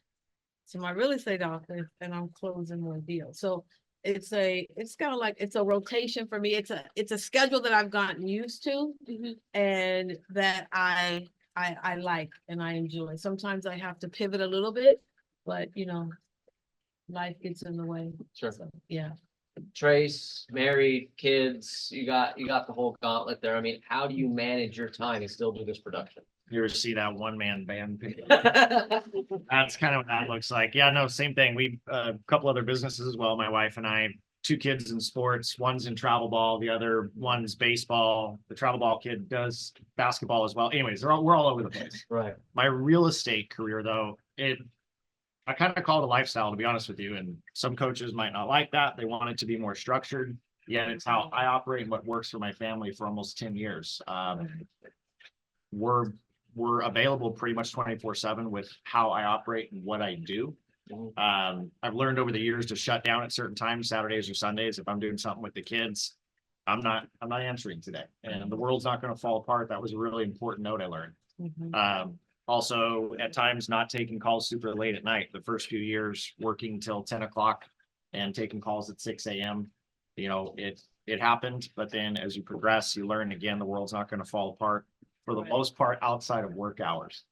to my real estate office and I'm closing more deals. So it's kind of like, it's a rotation for me. It's a schedule that I've gotten used to and that I like and I enjoy. Sometimes I have to pivot a little bit, but life gets in the way. Sure. So, yeah. Trace, married, kids, you got the whole gauntlet there. I mean, how do you manage your time and still do this production? You ever see that one-man band? That's kind of what that looks like. Yeah, no, same thing. We a couple other businesses as well. My wife and I, 2 kids in sports. One's in travel ball, the other one's baseball. The travel ball kid does basketball as well. Anyways, we're all over the place. Right. My real estate career, though, I kind of call it a lifestyle, to be honest with you. And some coaches might not like that. They want it to be more structured. Yet it's how I operate and what works for my family for almost 10 years. We're available pretty much 24/7 with how I operate and what I do. I've learned over the years to shut down at certain times, Saturdays or Sundays. If I'm doing something with the kids, I'm not answering today, and the world's not going to fall apart. That was a really important note I learned. Also, at times, not taking calls super late at night. The first few years, working till 10 o'clock and taking calls at 6 a.m. It happened, but then as you progress, you learn again, the world's not going to fall apart for the most part outside of work hours,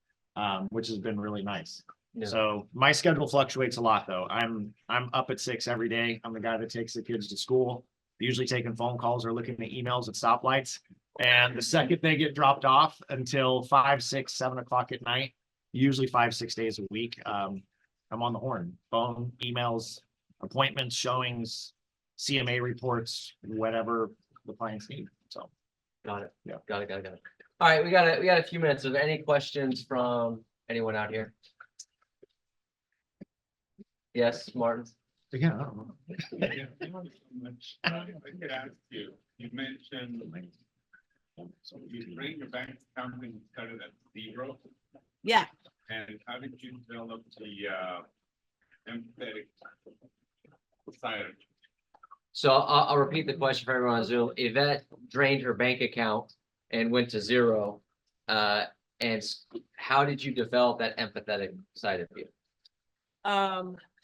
which has been really nice. Yeah. So my schedule fluctuates a lot though. I'm up at 6 every day. I'm the guy that takes the kids to school, usually taking phone calls or looking at emails at stoplights. And the second they get dropped off until 5, 6, 7 o'clock at night, usually 5, 6 days a week, I'm on the horn, phone, emails, appointments, showings, CMA reports, whatever the clients need. So. Got it. Yeah. Got it. All right, we got a few minutes. Are there any questions from anyone out here? Yes, Martin. Again, I don't know. I could ask you, you mentioned, so you bring your bank account and cut it at 0, Yeah. and how did you develop the empathetic side of it? So I'll repeat the question for everyone on Zoom. Yvette drained her bank account and went to 0. And how did you develop that empathetic side of you?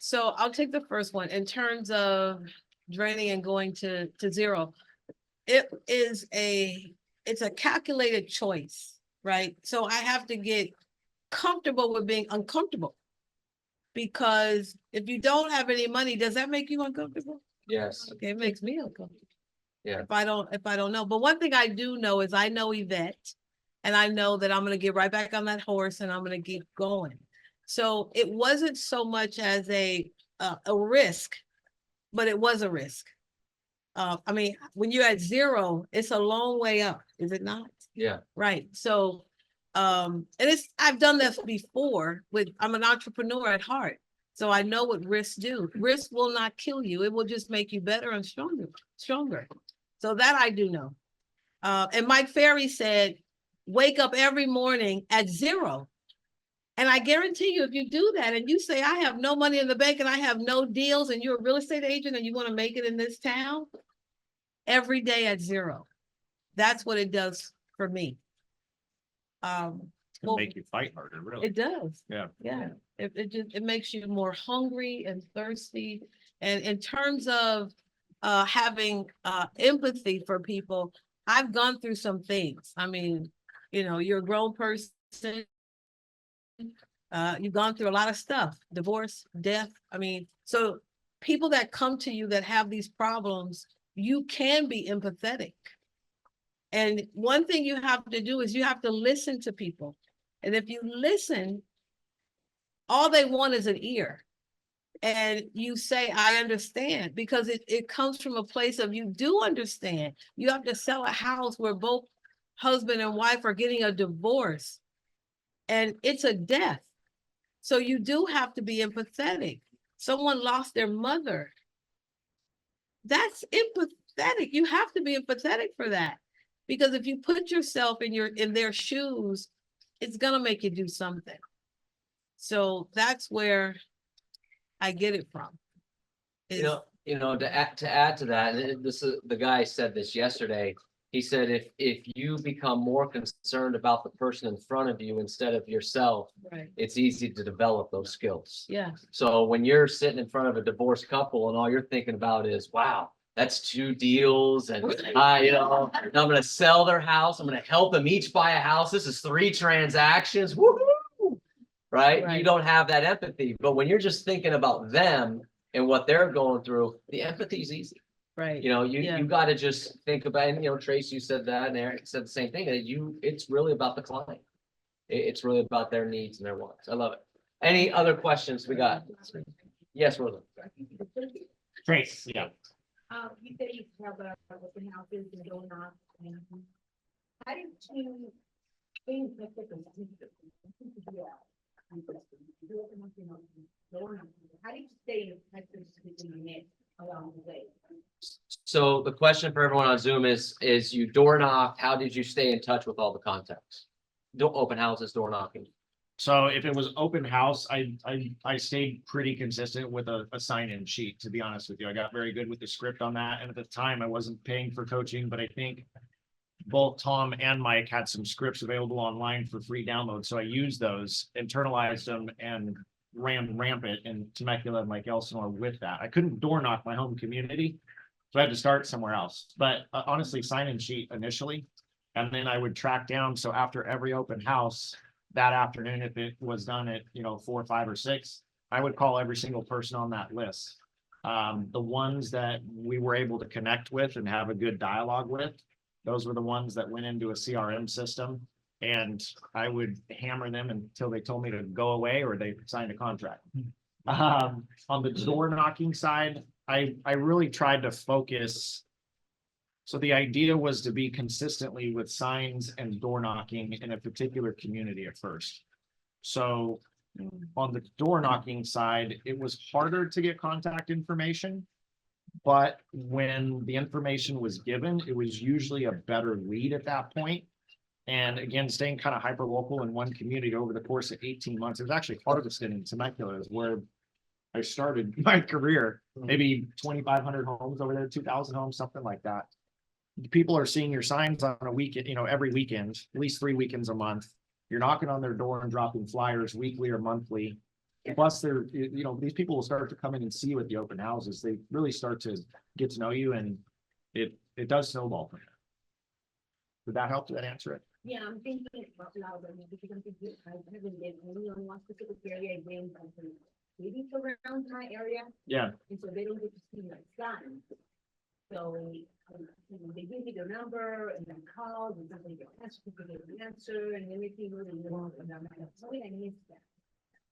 So I'll take the first one. In terms of draining and going to 0, it's a calculated choice, right? So I have to get comfortable with being uncomfortable. Because if you don't have any money, does that make you uncomfortable? Yes. Okay, it makes me uncomfortable. Yeah. If I don't know. But one thing I do know is I know Yvette. And I know that I'm gonna get right back on that horse and I'm gonna keep going. So it wasn't so much as a risk, but it was a risk. I mean, when you're at zero, it's a long way up, is it not? Yeah. Right, so, and I've done this before I'm an entrepreneur at heart. So I know what risks do. Risk will not kill you. It will just make you better and stronger. So that I do know. And Mike Ferry said, wake up every morning at zero. And I guarantee you, if you do that and you say, I have no money in the bank and I have no deals, and you're a real estate agent and you want to make it in this town, every day at zero. That's what it does for me. It'll make you fight harder, really. It does. Yeah. Yeah. It makes you more hungry and thirsty. And in terms of having empathy for people, I've gone through some things. I mean, you're a grown person. You've gone through a lot of stuff, divorce, death. I mean, so people that come to you that have these problems, you can be empathetic. And one thing you have to do is you have to listen to people. And if you listen, all they want is an ear. And you say, I understand, because it comes from a place of you do understand. You have to sell a house where both husband and wife are getting a divorce. And it's a death. So you do have to be empathetic. Someone lost their mother. That's empathetic. You have to be empathetic for that. Because if you put yourself in their shoes, it's gonna make you do something. So that's where I get it from. To add to that, and this is, the guy said this yesterday. He said, if you become more concerned about the person in front of you instead of yourself, Right. it's easy to develop those skills. Yeah. So when you're sitting in front of a divorced couple and all you're thinking about is, wow, that's 2 deals, and I'm gonna sell their house. I'm gonna help them each buy a house. This is 3 transactions. Woohoo! Right? You don't have that empathy. But when you're just thinking about them and what they're going through, the empathy is easy. Right. You got to just think about, and Trace, you said that, and Eric said the same thing, that it's really about the client. It's really about their needs and their wants. I love it. Any other questions we got? Yes, Rosa. Trace, yeah. You said you have open houses and going on. How did you change the system? How do you stay in touch with the net along the way? So the question for everyone on Zoom is you door knocked, how did you stay in touch with all the contacts? Open houses, door knocking. So if it was open house, I stayed pretty consistent with a sign-in sheet, to be honest with you. I got very good with the script on that. And at the time I wasn't paying for coaching, but I think both Tom and Mike had some scripts available online for free download. So I used those, internalized them, and ran rampant in Temecula and Lake Elsinore with that. I couldn't door knock my home community, so I had to start somewhere else. But honestly, sign-in sheet initially, and then I would track down. So after every open house that afternoon, if it was done at 4, 5, or 6, I would call every single person on that list. The ones that we were able to connect with and have a good dialogue with, those were the ones that went into a CRM system, and I would hammer them until they told me to go away or they signed a contract. On the door knocking side, I really tried to focus. So the idea was to be consistently with signs and door knocking in a particular community at first. So on the door knocking side, it was harder to get contact information. But when the information was given, it was usually a better lead at that point. And again, staying kind of hyper local in one community over the course of 18 months, it was actually harvested in Temecula, is where I started my career. Maybe 2,500 homes over there, 2,000 homes, something like that. People are seeing your signs on a weekend, every weekend, at least 3 weekends a month. You're knocking on their door and dropping flyers weekly or monthly. Plus, these people will start to come in and see you at the open houses. They really start to get to know you, and it does snowball from there. Did that help? Did that answer it? Yeah, I'm thinking about louder because I'm thinking I haven't been only on one specific area again, maybe around my area. Yeah. And so they don't get to see my son. So they give me the number. number and then call and somebody will answer, people get the answer and then if you really want, and I'm like, something I need that.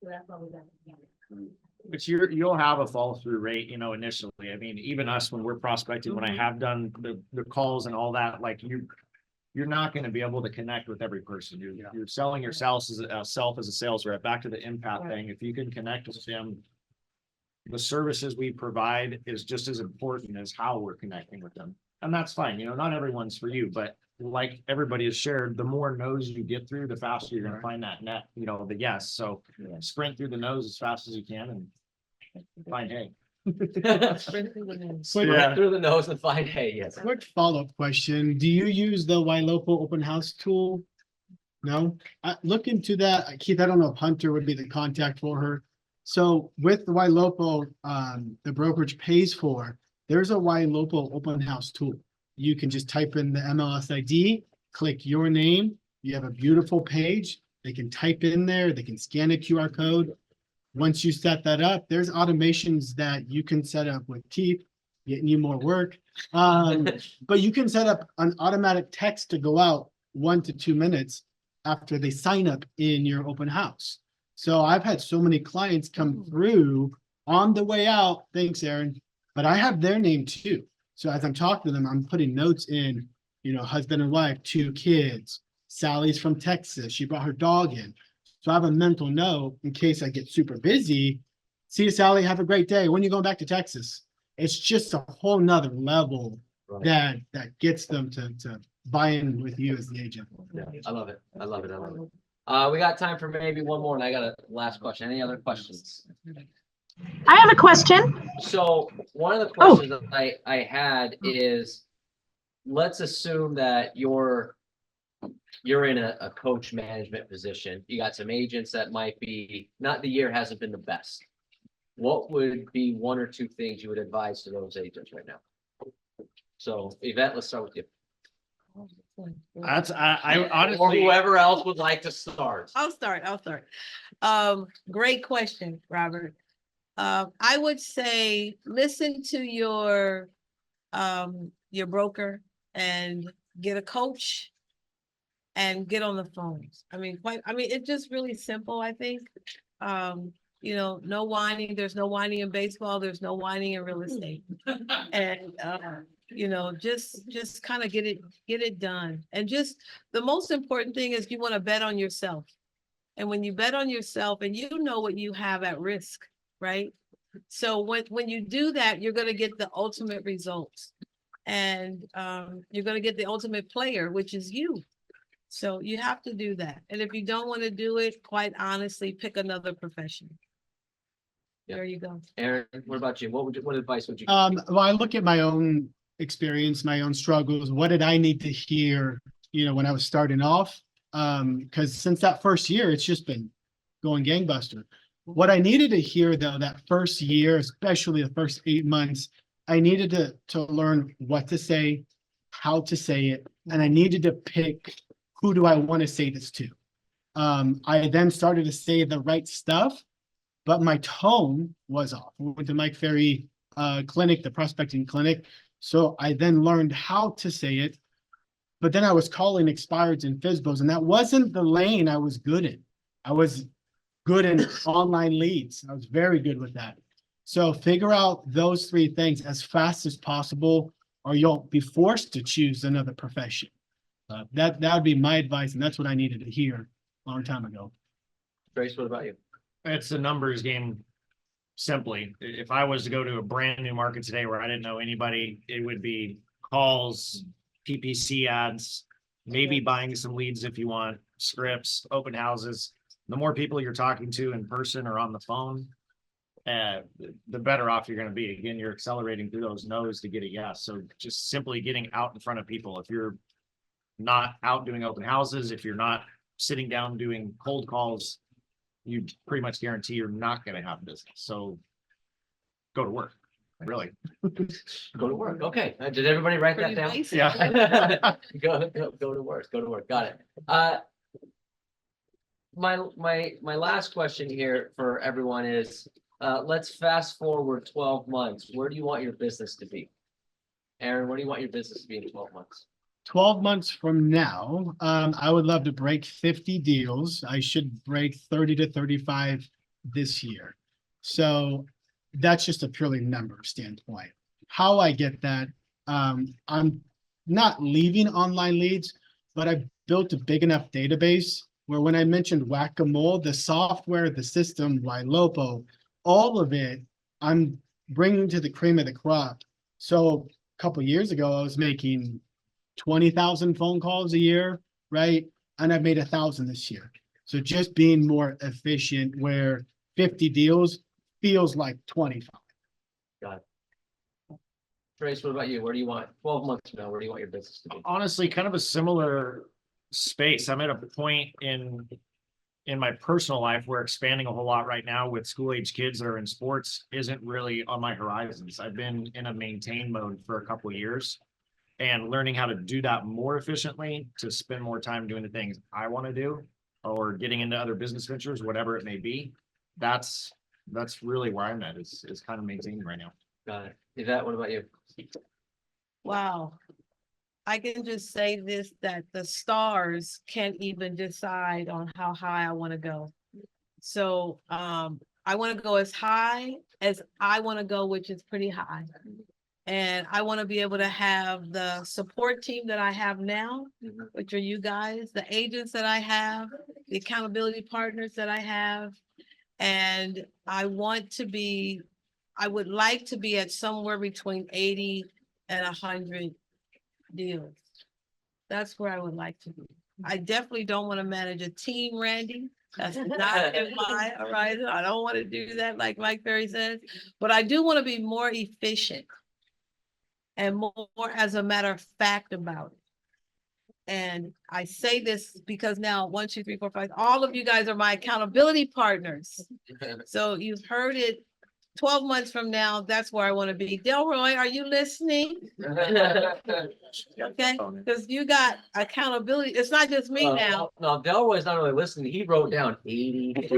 So that's why we got together. But you'll have a fall through rate, you know, initially. I mean, even us, when we're prospecting, when I have done the calls and all that, like you're not gonna be able to connect with every person. You're selling yourself as a sales rep. Back to the empath thing. If you can connect with them, the services we provide is just as important as how we're connecting with them. And that's fine, you know, not everyone's for you, but like everybody has shared, the more no's you get through, the faster you're gonna find that net, you know, the yes. So sprint through the no's as fast as you can and find hay. Sprint through the news. Sprint Yeah. through the nose and find hay, yes. Quick follow-up question. Do you use the WALNUT open house tool? No? Look into that. Keith, I don't know if Hunter would be the contact for her. So with the WALNUT, the brokerage pays for, there's a WALNUT open house tool. You can just type in the MLS ID, click your name. You have a beautiful page. They can type in there, they can scan a QR code. Once you set that up, there's automations that you can set up with Keith, getting you more work. But you can set up an automatic text to go out 1 to 2 minutes after they sign up in your open house. So I've had so many clients come through on the way out. Thanks, Aaron. But I have their name too. So as I'm talking to them, I'm putting notes in, you know, husband and wife, 2 kids. Sally's from Texas. She brought her dog in. So I have a mental note in case I get super busy. See you, Sally. Have a great day. When are you going back to Texas? It's just a whole nother level Right. that gets them to buy in with you as the agent. Yeah, I love it. I love it. I love it. We got time for maybe one more, and I got a last question. Any other questions? I have a question. So one of the questions that I had is, let's assume that you're in a coach management position. You got some agents that might be, not the year hasn't been the best. What would be 1 or 2 things you would advise to those agents right now? So Yvette, let's start with you. That's, I Or honestly, whoever else would like to start. I'll start. Great question, Robert. I would say, listen to your broker and get a coach and get on the phones. I mean, it's just really simple, I think. You know, no whining. There's no whining in baseball. There's no whining in real estate. And, you know, just kind of get it done. And just the most important thing is you want to bet on yourself. And when you bet on yourself and you know what you have at risk, right? So when you do that, you're going to get the ultimate results. And you're going to get the ultimate player, which is you. So you have to do that. And if you don't want to do it, quite honestly, pick another profession. Yeah. There you go. Aaron, what about you? What advice would you? Well, I look at my own experience, my own struggles. What did I need to hear, you know, when I was starting off? Because since that first year, it's just been going gangbuster. What I needed to hear though, that first year, especially the first 8 months, I needed to learn what to say, how to say it, and I needed to pick who do I want to say this to. I then started to say the right stuff, but my tone was off. We went to Mike Ferry clinic, the prospecting clinic. So I then learned how to say it, but then I was calling expireds and FSBOs, and that wasn't the lane I was good in. I was good in online leads. I was very good with that. So figure out those 3 things as fast as possible, or you'll be forced to choose another profession. That would be my advice, and that's what I needed to hear a long time ago. Trace, what about you? it's a numbers game. Simply, if I was to go to a brand new market today where I didn't know anybody, it would be calls, PPC ads, maybe buying some leads if you want, scripts, open houses. The more people you're talking to in person or on the phone, the better off you're going to be. Again, you're accelerating through those no's to get a yes. So just simply getting out in front of people. If you're not out doing open houses, if you're not sitting down doing cold calls, you pretty much guarantee you're not going to have business. So go to work, really. Go to work. Okay. Did everybody write that Pretty down? basic. Yeah. Go to work. Go to work. Got it. My last question here for everyone is, let's fast forward 12 months. Where do you want your business to be? Aaron, where do you want your business to be in 12 months? 12 months from now, I would love to break 50 deals. I should break 30 to 35 this year. So that's just a purely number standpoint. How I get that, I'm not leaving online leads, but I built a big enough database where when I mentioned Whack-A-Mole, the software, the system, Ylopo, all of it, I'm bringing to the cream of the crop. So a couple years ago, I was making 20,000 phone calls a year, right? And I've made 1,000 this year. So just being more efficient where 50 deals feels like 25. Trace, what about you? Where do you want, 12 months from now, where do you want your business to be? Honestly, kind of a similar space. I'm at a point in my personal life where expanding a whole lot right now with school age kids that are in sports isn't really on my horizons. I've been in a maintain mode for a couple of years and learning how to do that more efficiently to spend more time doing the things I want to do or getting into other business ventures, whatever it may be. That's really where I'm at is kind of maintaining right now. Got it. Yvette, what about you? Wow. I can just say this, that the stars can't even decide on how high I want to go. So I want to go as high as I want to go, which is pretty high. And I want to be able to have the support team that I have now, which are you guys, the agents that I have, the accountability partners that I have. And I would like to be at somewhere between 80 and 100 deals. That's where I would like to be. I definitely don't want to manage a team, Randy. That's not in my horizon. I don't want to do that, like Mike Ferry says, but I do want to be more efficient and more as a matter of fact about it. And I say this because now 1, 2, 3, 4, 5, all of you guys are my accountability partners. So you've heard it. 12 months from now, that's where I want to be. Delroy, are you listening? Okay, because you got accountability. It's not just me now. No, Delroy's not really listening. He wrote down 80. This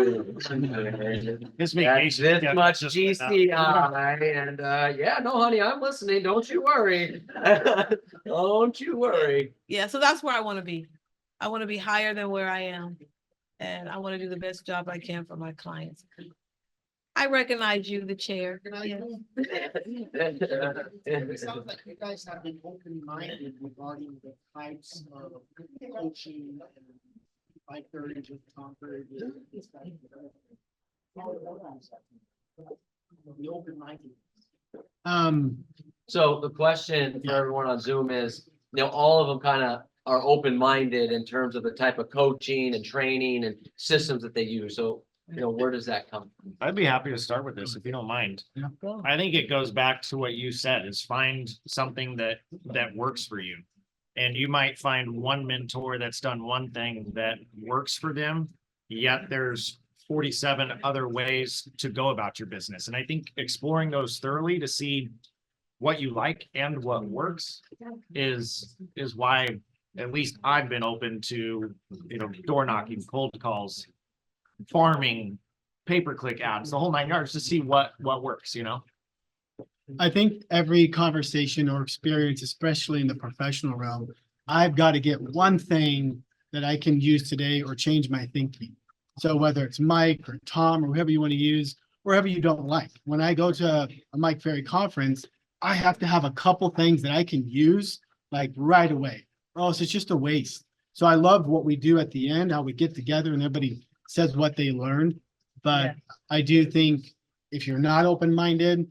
That's vacation. this yeah, much just- GCI, and yeah, no, honey, I'm listening. Don't you worry. Don't you worry. Yeah, so that's where I want to be. I want to be higher than where I am. And I want to do the best job I can for my clients. I recognize you, the chair. Yes. It sounds like you guys have been open-minded regarding the types of coaching and like courage with Concord. The open-minded. So the question for everyone on Zoom is, all of them kind of are open-minded in terms of the type of coaching and training and systems that they use. So, where does that come from? I'd be happy to start with this if you don't mind. Go. I think it goes back to what you said is find something that works for you. And you might find one mentor that's done one thing that works for them, yet there's 47 other ways to go about your business. And I think exploring those thoroughly to see what you like and what works is why at least I've been open to, door knocking, cold calls, farming, pay-per-click ads, the whole 9 yards to see what works, I think every conversation or experience, especially in the professional realm, I've got to get one thing that I can use today or change my thinking. So whether it's Mike or Tom or whoever you want to use, wherever you don't like. When I go to a Mike Ferry conference, I have to have a couple things that I can use like right away, or else it's just a waste. So I love what we do at the end, how we get together and everybody says what they learned. But I do think if you're not open-minded,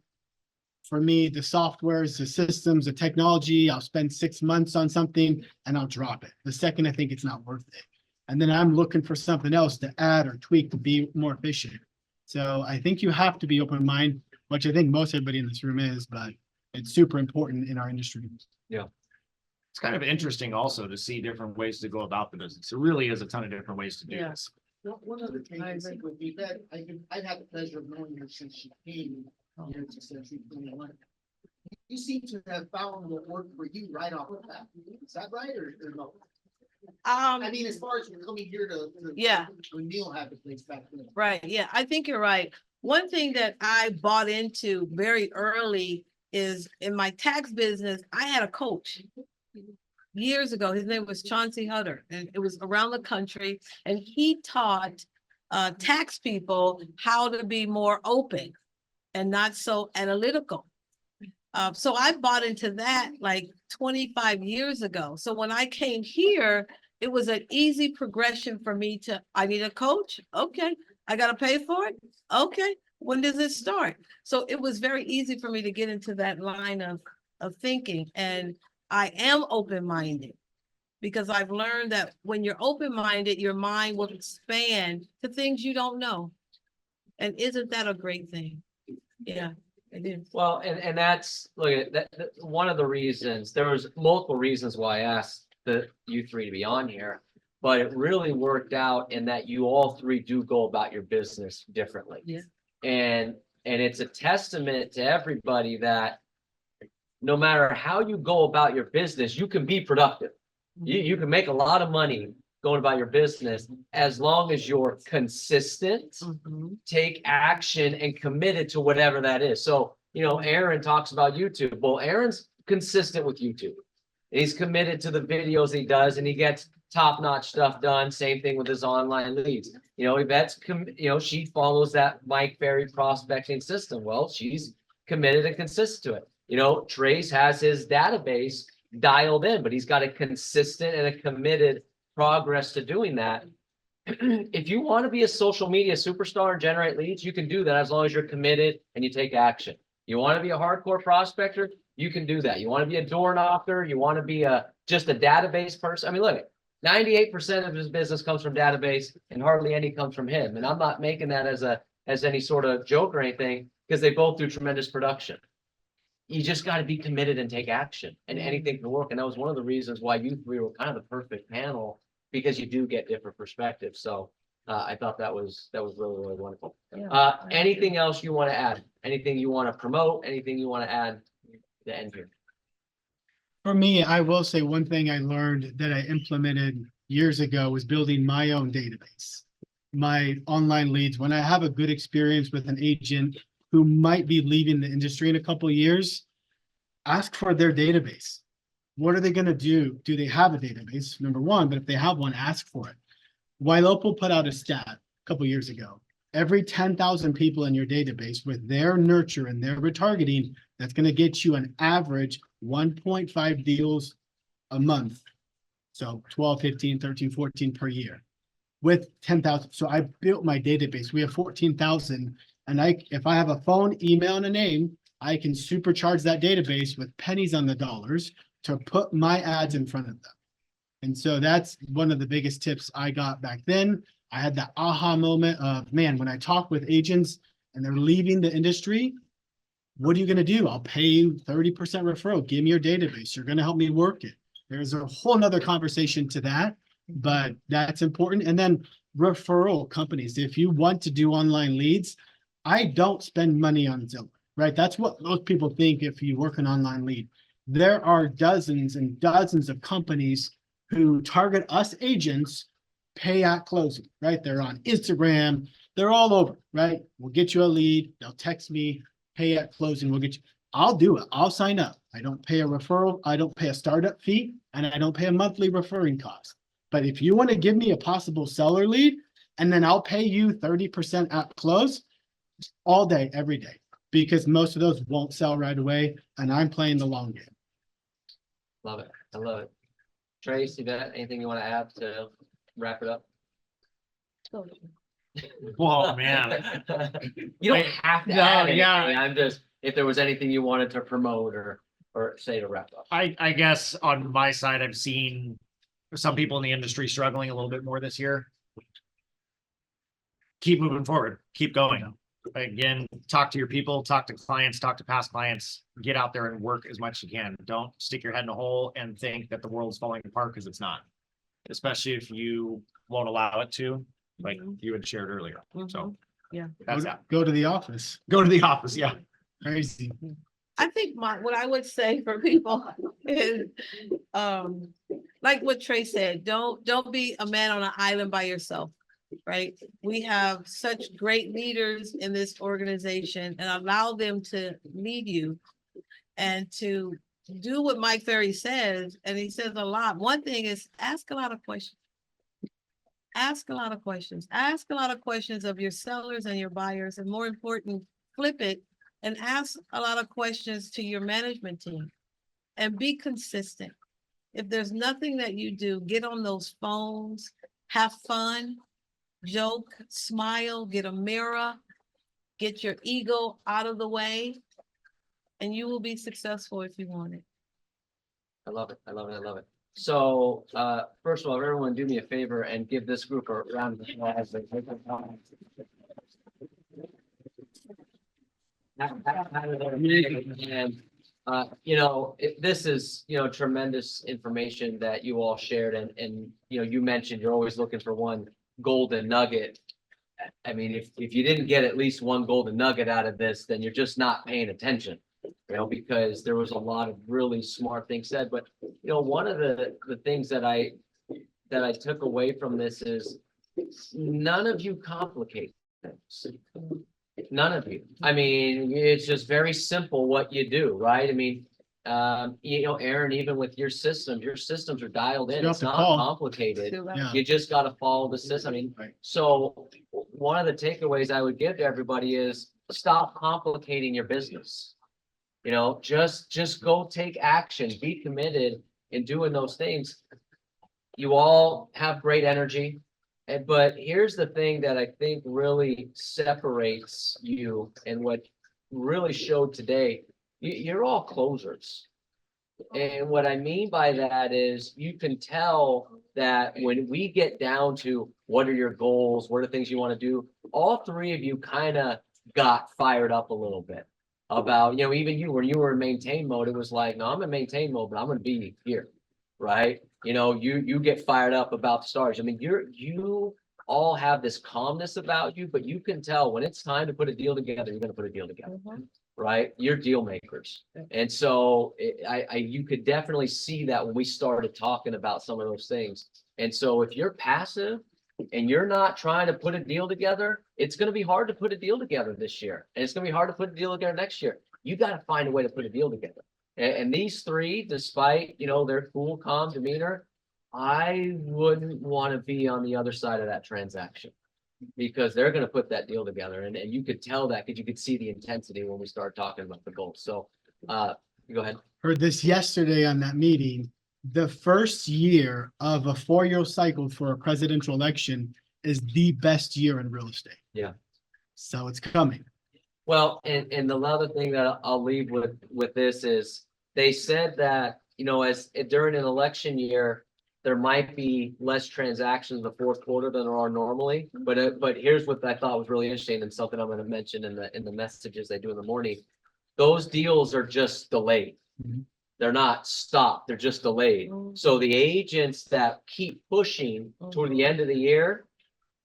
for me, the softwares, the systems, the technology, I'll spend 6 months on something and I'll drop it. The second I think it's not worth it. And then I'm looking for something else to add or tweak to be more efficient. So I think you have to be open-minded, which I think most everybody in this room is, but it's super important in our industry. It's kind of interesting also to see different ways to go about the business. It really is a ton of different ways to do Yeah. this. One other thing I think would be that I've had the pleasure of knowing her since she came here to Century 21. You seem to have found what worked for you right off the bat. Is that right or no? I mean, as far as coming here to Yeah. when Neil had the place back then. Right, yeah, I think you're right. One thing that I bought into very early is in my tax business, I had a coach. years ago. His name was Chauncey Hutter, and it was around the country, and he taught tax people how to be more open and not so analytical. So I bought into that like 25 years ago. So when I came here, it was an easy progression for me to, I need a coach. Okay. I got to pay for it. Okay. When does it start? So it was very easy for me to get into that line of thinking. And I am open-minded because I've learned that when you're open-minded, your mind will expand to things you don't know. And isn't that a great thing? Yeah, it is. Well, and that's, look at that, one of the reasons, there was multiple reasons why I asked you three to be on here. But it really worked out in that you all three do go about your business differently. Yeah. And it's a testament to everybody that no matter how you go about your business, you can be productive. You can make a lot of money going about your business as long as you're consistent, Mhm. take action, and committed to whatever that is. So, Aaron talks about YouTube. Well, Aaron's consistent with YouTube. He's committed to the videos he does, and he gets top-notch stuff done. Same thing with his online leads. Yvette's she follows that Mike Ferry prospecting system. Well, she's committed and consistent to it. Trace has his database dialed in, but he's got a consistent and a committed progress to doing that. If you want to be a social media superstar and generate leads, you can do that as long as you're committed and you take action. You want to be a hardcore prospector, you can do that. You want to be a door knocker, you want to be just a database person. I mean, look, 98% of his business comes from database and hardly any comes from him. And I'm not making that as any sort of joke or anything, because they both do tremendous production. You just got to be committed and take action, and anything can work. And that was one of the reasons why you three were kind of the perfect panel, because you do get different perspectives. So I thought that was really, really wonderful. Yeah. Anything else you want to add? Anything you want to promote? Anything you want to add to the end here? For me, I will say one thing I learned that I implemented years ago was building my own database. My online leads, when I have a good experience with an agent who might be leaving the industry in a couple of years, ask for their database. What are they going to do? Do they have a database? Number one, but if they have one, ask for it. Ylopo put out a stat a couple of years ago. Every 10,000 people in your database with their nurture and their retargeting, that's going to get you an average 1.5 deals a month. So 12, 15, 13, 14 per year with 10,000. So I built my database. We have 14,000. And if I have a phone, email, and a name, I can supercharge that database with pennies on the dollars to put my ads in front of them. And so that's one of the biggest tips I got back then. I had that aha moment of, man, when I talk with agents and they're leaving the industry, what are you going to do? I'll pay you 30% referral. Give me your database. You're going to help me work it. There's a whole nother conversation to that, but that's important. And then referral companies. If you want to do online leads, I don't spend money on Zillow, right? That's what most people think if you work an online lead. There are dozens and dozens of companies who target us agents, pay at closing, right? They're on Instagram, they're all over, right? We'll get you a lead, they'll text me, pay at closing, we'll get you. I'll do it, I'll sign up. I don't pay a referral, I don't pay a startup fee, and I don't pay a monthly referring cost. But if you want to give me a possible seller lead, and then I'll pay you 30% at close all day, every day, because most of those won't sell right away, and I'm playing the long game. Love it. I love it. Trace, Yvette, anything you want to add to wrap it up? Whoa, man. You don't have to No, add anything. yeah. I'm just, if there was anything you wanted to promote or say to wrap up. I guess on my side, I've seen some people in the industry struggling a little bit more this year. Keep moving forward, keep going. Again, talk to your people, talk to clients, talk to past clients, get out there and work as much as you can. Don't stick your head in a hole and think that the world's falling apart, because it's not. Especially if you won't allow it to, like you had shared earlier. So Yeah. that's that. Go to the office. Go to the office, yeah. Crazy. I think what I would say for people is, like what Trey said, don't be a man on an island by yourself, right? We have such great leaders in this organization, and allow them to lead you and to do what Mike Ferry says, and he says a lot. One thing is ask a lot of questions. Ask a lot of questions. Ask a lot of questions of your sellers and your buyers, and more important, flip it and ask a lot of questions to your management team and be consistent. If there's nothing that you do, get on those phones, have fun, joke, smile, get a mirror, get your ego out of the way, and you will be successful if you want it. I love it. I love it. I love it. So, first of all, everyone do me a favor and give this group a round of applause. And, this is, tremendous information that you all shared and, you mentioned you're always looking for one golden nugget. I mean, if you didn't get at least one golden nugget out of this, then you're just not paying attention. Because there was a lot of really smart things said, but one of the things that I took away from this is none of you complicate things. None of you. I mean, it's just very simple what you do, right? I mean, Aaron, even with your systems are dialed in. You It's have to not call. complicated. Yeah. You just got to follow the system. I mean, Right. so one of the takeaways I would give to everybody is stop complicating your business. Just go take action, be committed in doing those things. You all have great energy. But here's the thing that I think really separates you and what really showed today. You're all closers. And what I mean by that is you can tell that when we get down to what are your goals, what are things you want to do, all three of you kind of got fired up a little bit about, even you, when you were in maintain mode, it was like, no, I'm in maintain mode, but I'm going to be here, right? You get fired up about the stars. I mean, you all have this calmness about you, but you can tell when it's time to put a deal together, you're going to put a deal together. Right? You're deal makers. And so you could definitely see that when we started talking about some of those things. And so if you're passive and you're not trying to put a deal together, it's going to be hard to put a deal together this year. And it's going to be hard to put a deal together next year. You got to find a way to put a deal together. And these three, despite, their cool, calm demeanor, I wouldn't want to be on the other side of that transaction. Because they're going to put that deal together, and you could tell that because you could see the intensity when we start talking about the goals. So, go ahead. Heard this yesterday on that meeting. The first year of a 4-year cycle for a presidential election is the best year in real estate. Yeah. So it's coming. Well, and the other thing that I'll leave with this is they said that, as during an election year, there might be less transactions in the fourth quarter than there are normally. But here's what I thought was really interesting and something I'm going to mention in the messages they do in the morning. Those deals are just delayed. Mhm. They're not stopped. They're just delayed. So the agents that keep pushing toward the end of the year,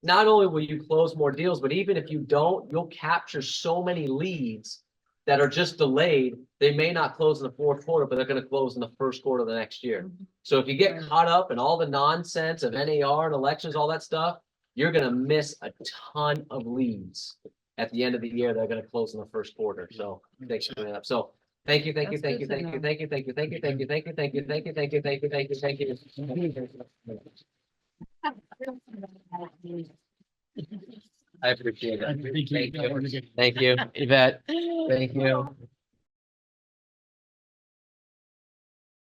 not only will you close more deals, but even if you don't, you'll capture so many leads that are just delayed. They may not close in the fourth quarter, but they're going to close in the first quarter of the next year. So if you get caught up in all the nonsense of NAR and elections, all that stuff, you're going to miss a ton of leads at the end of the year. They're going to close in the first quarter. So thanks for bringing it up. So thank you. I appreciate it. Thank you. Thank you, Yvette. Thank you.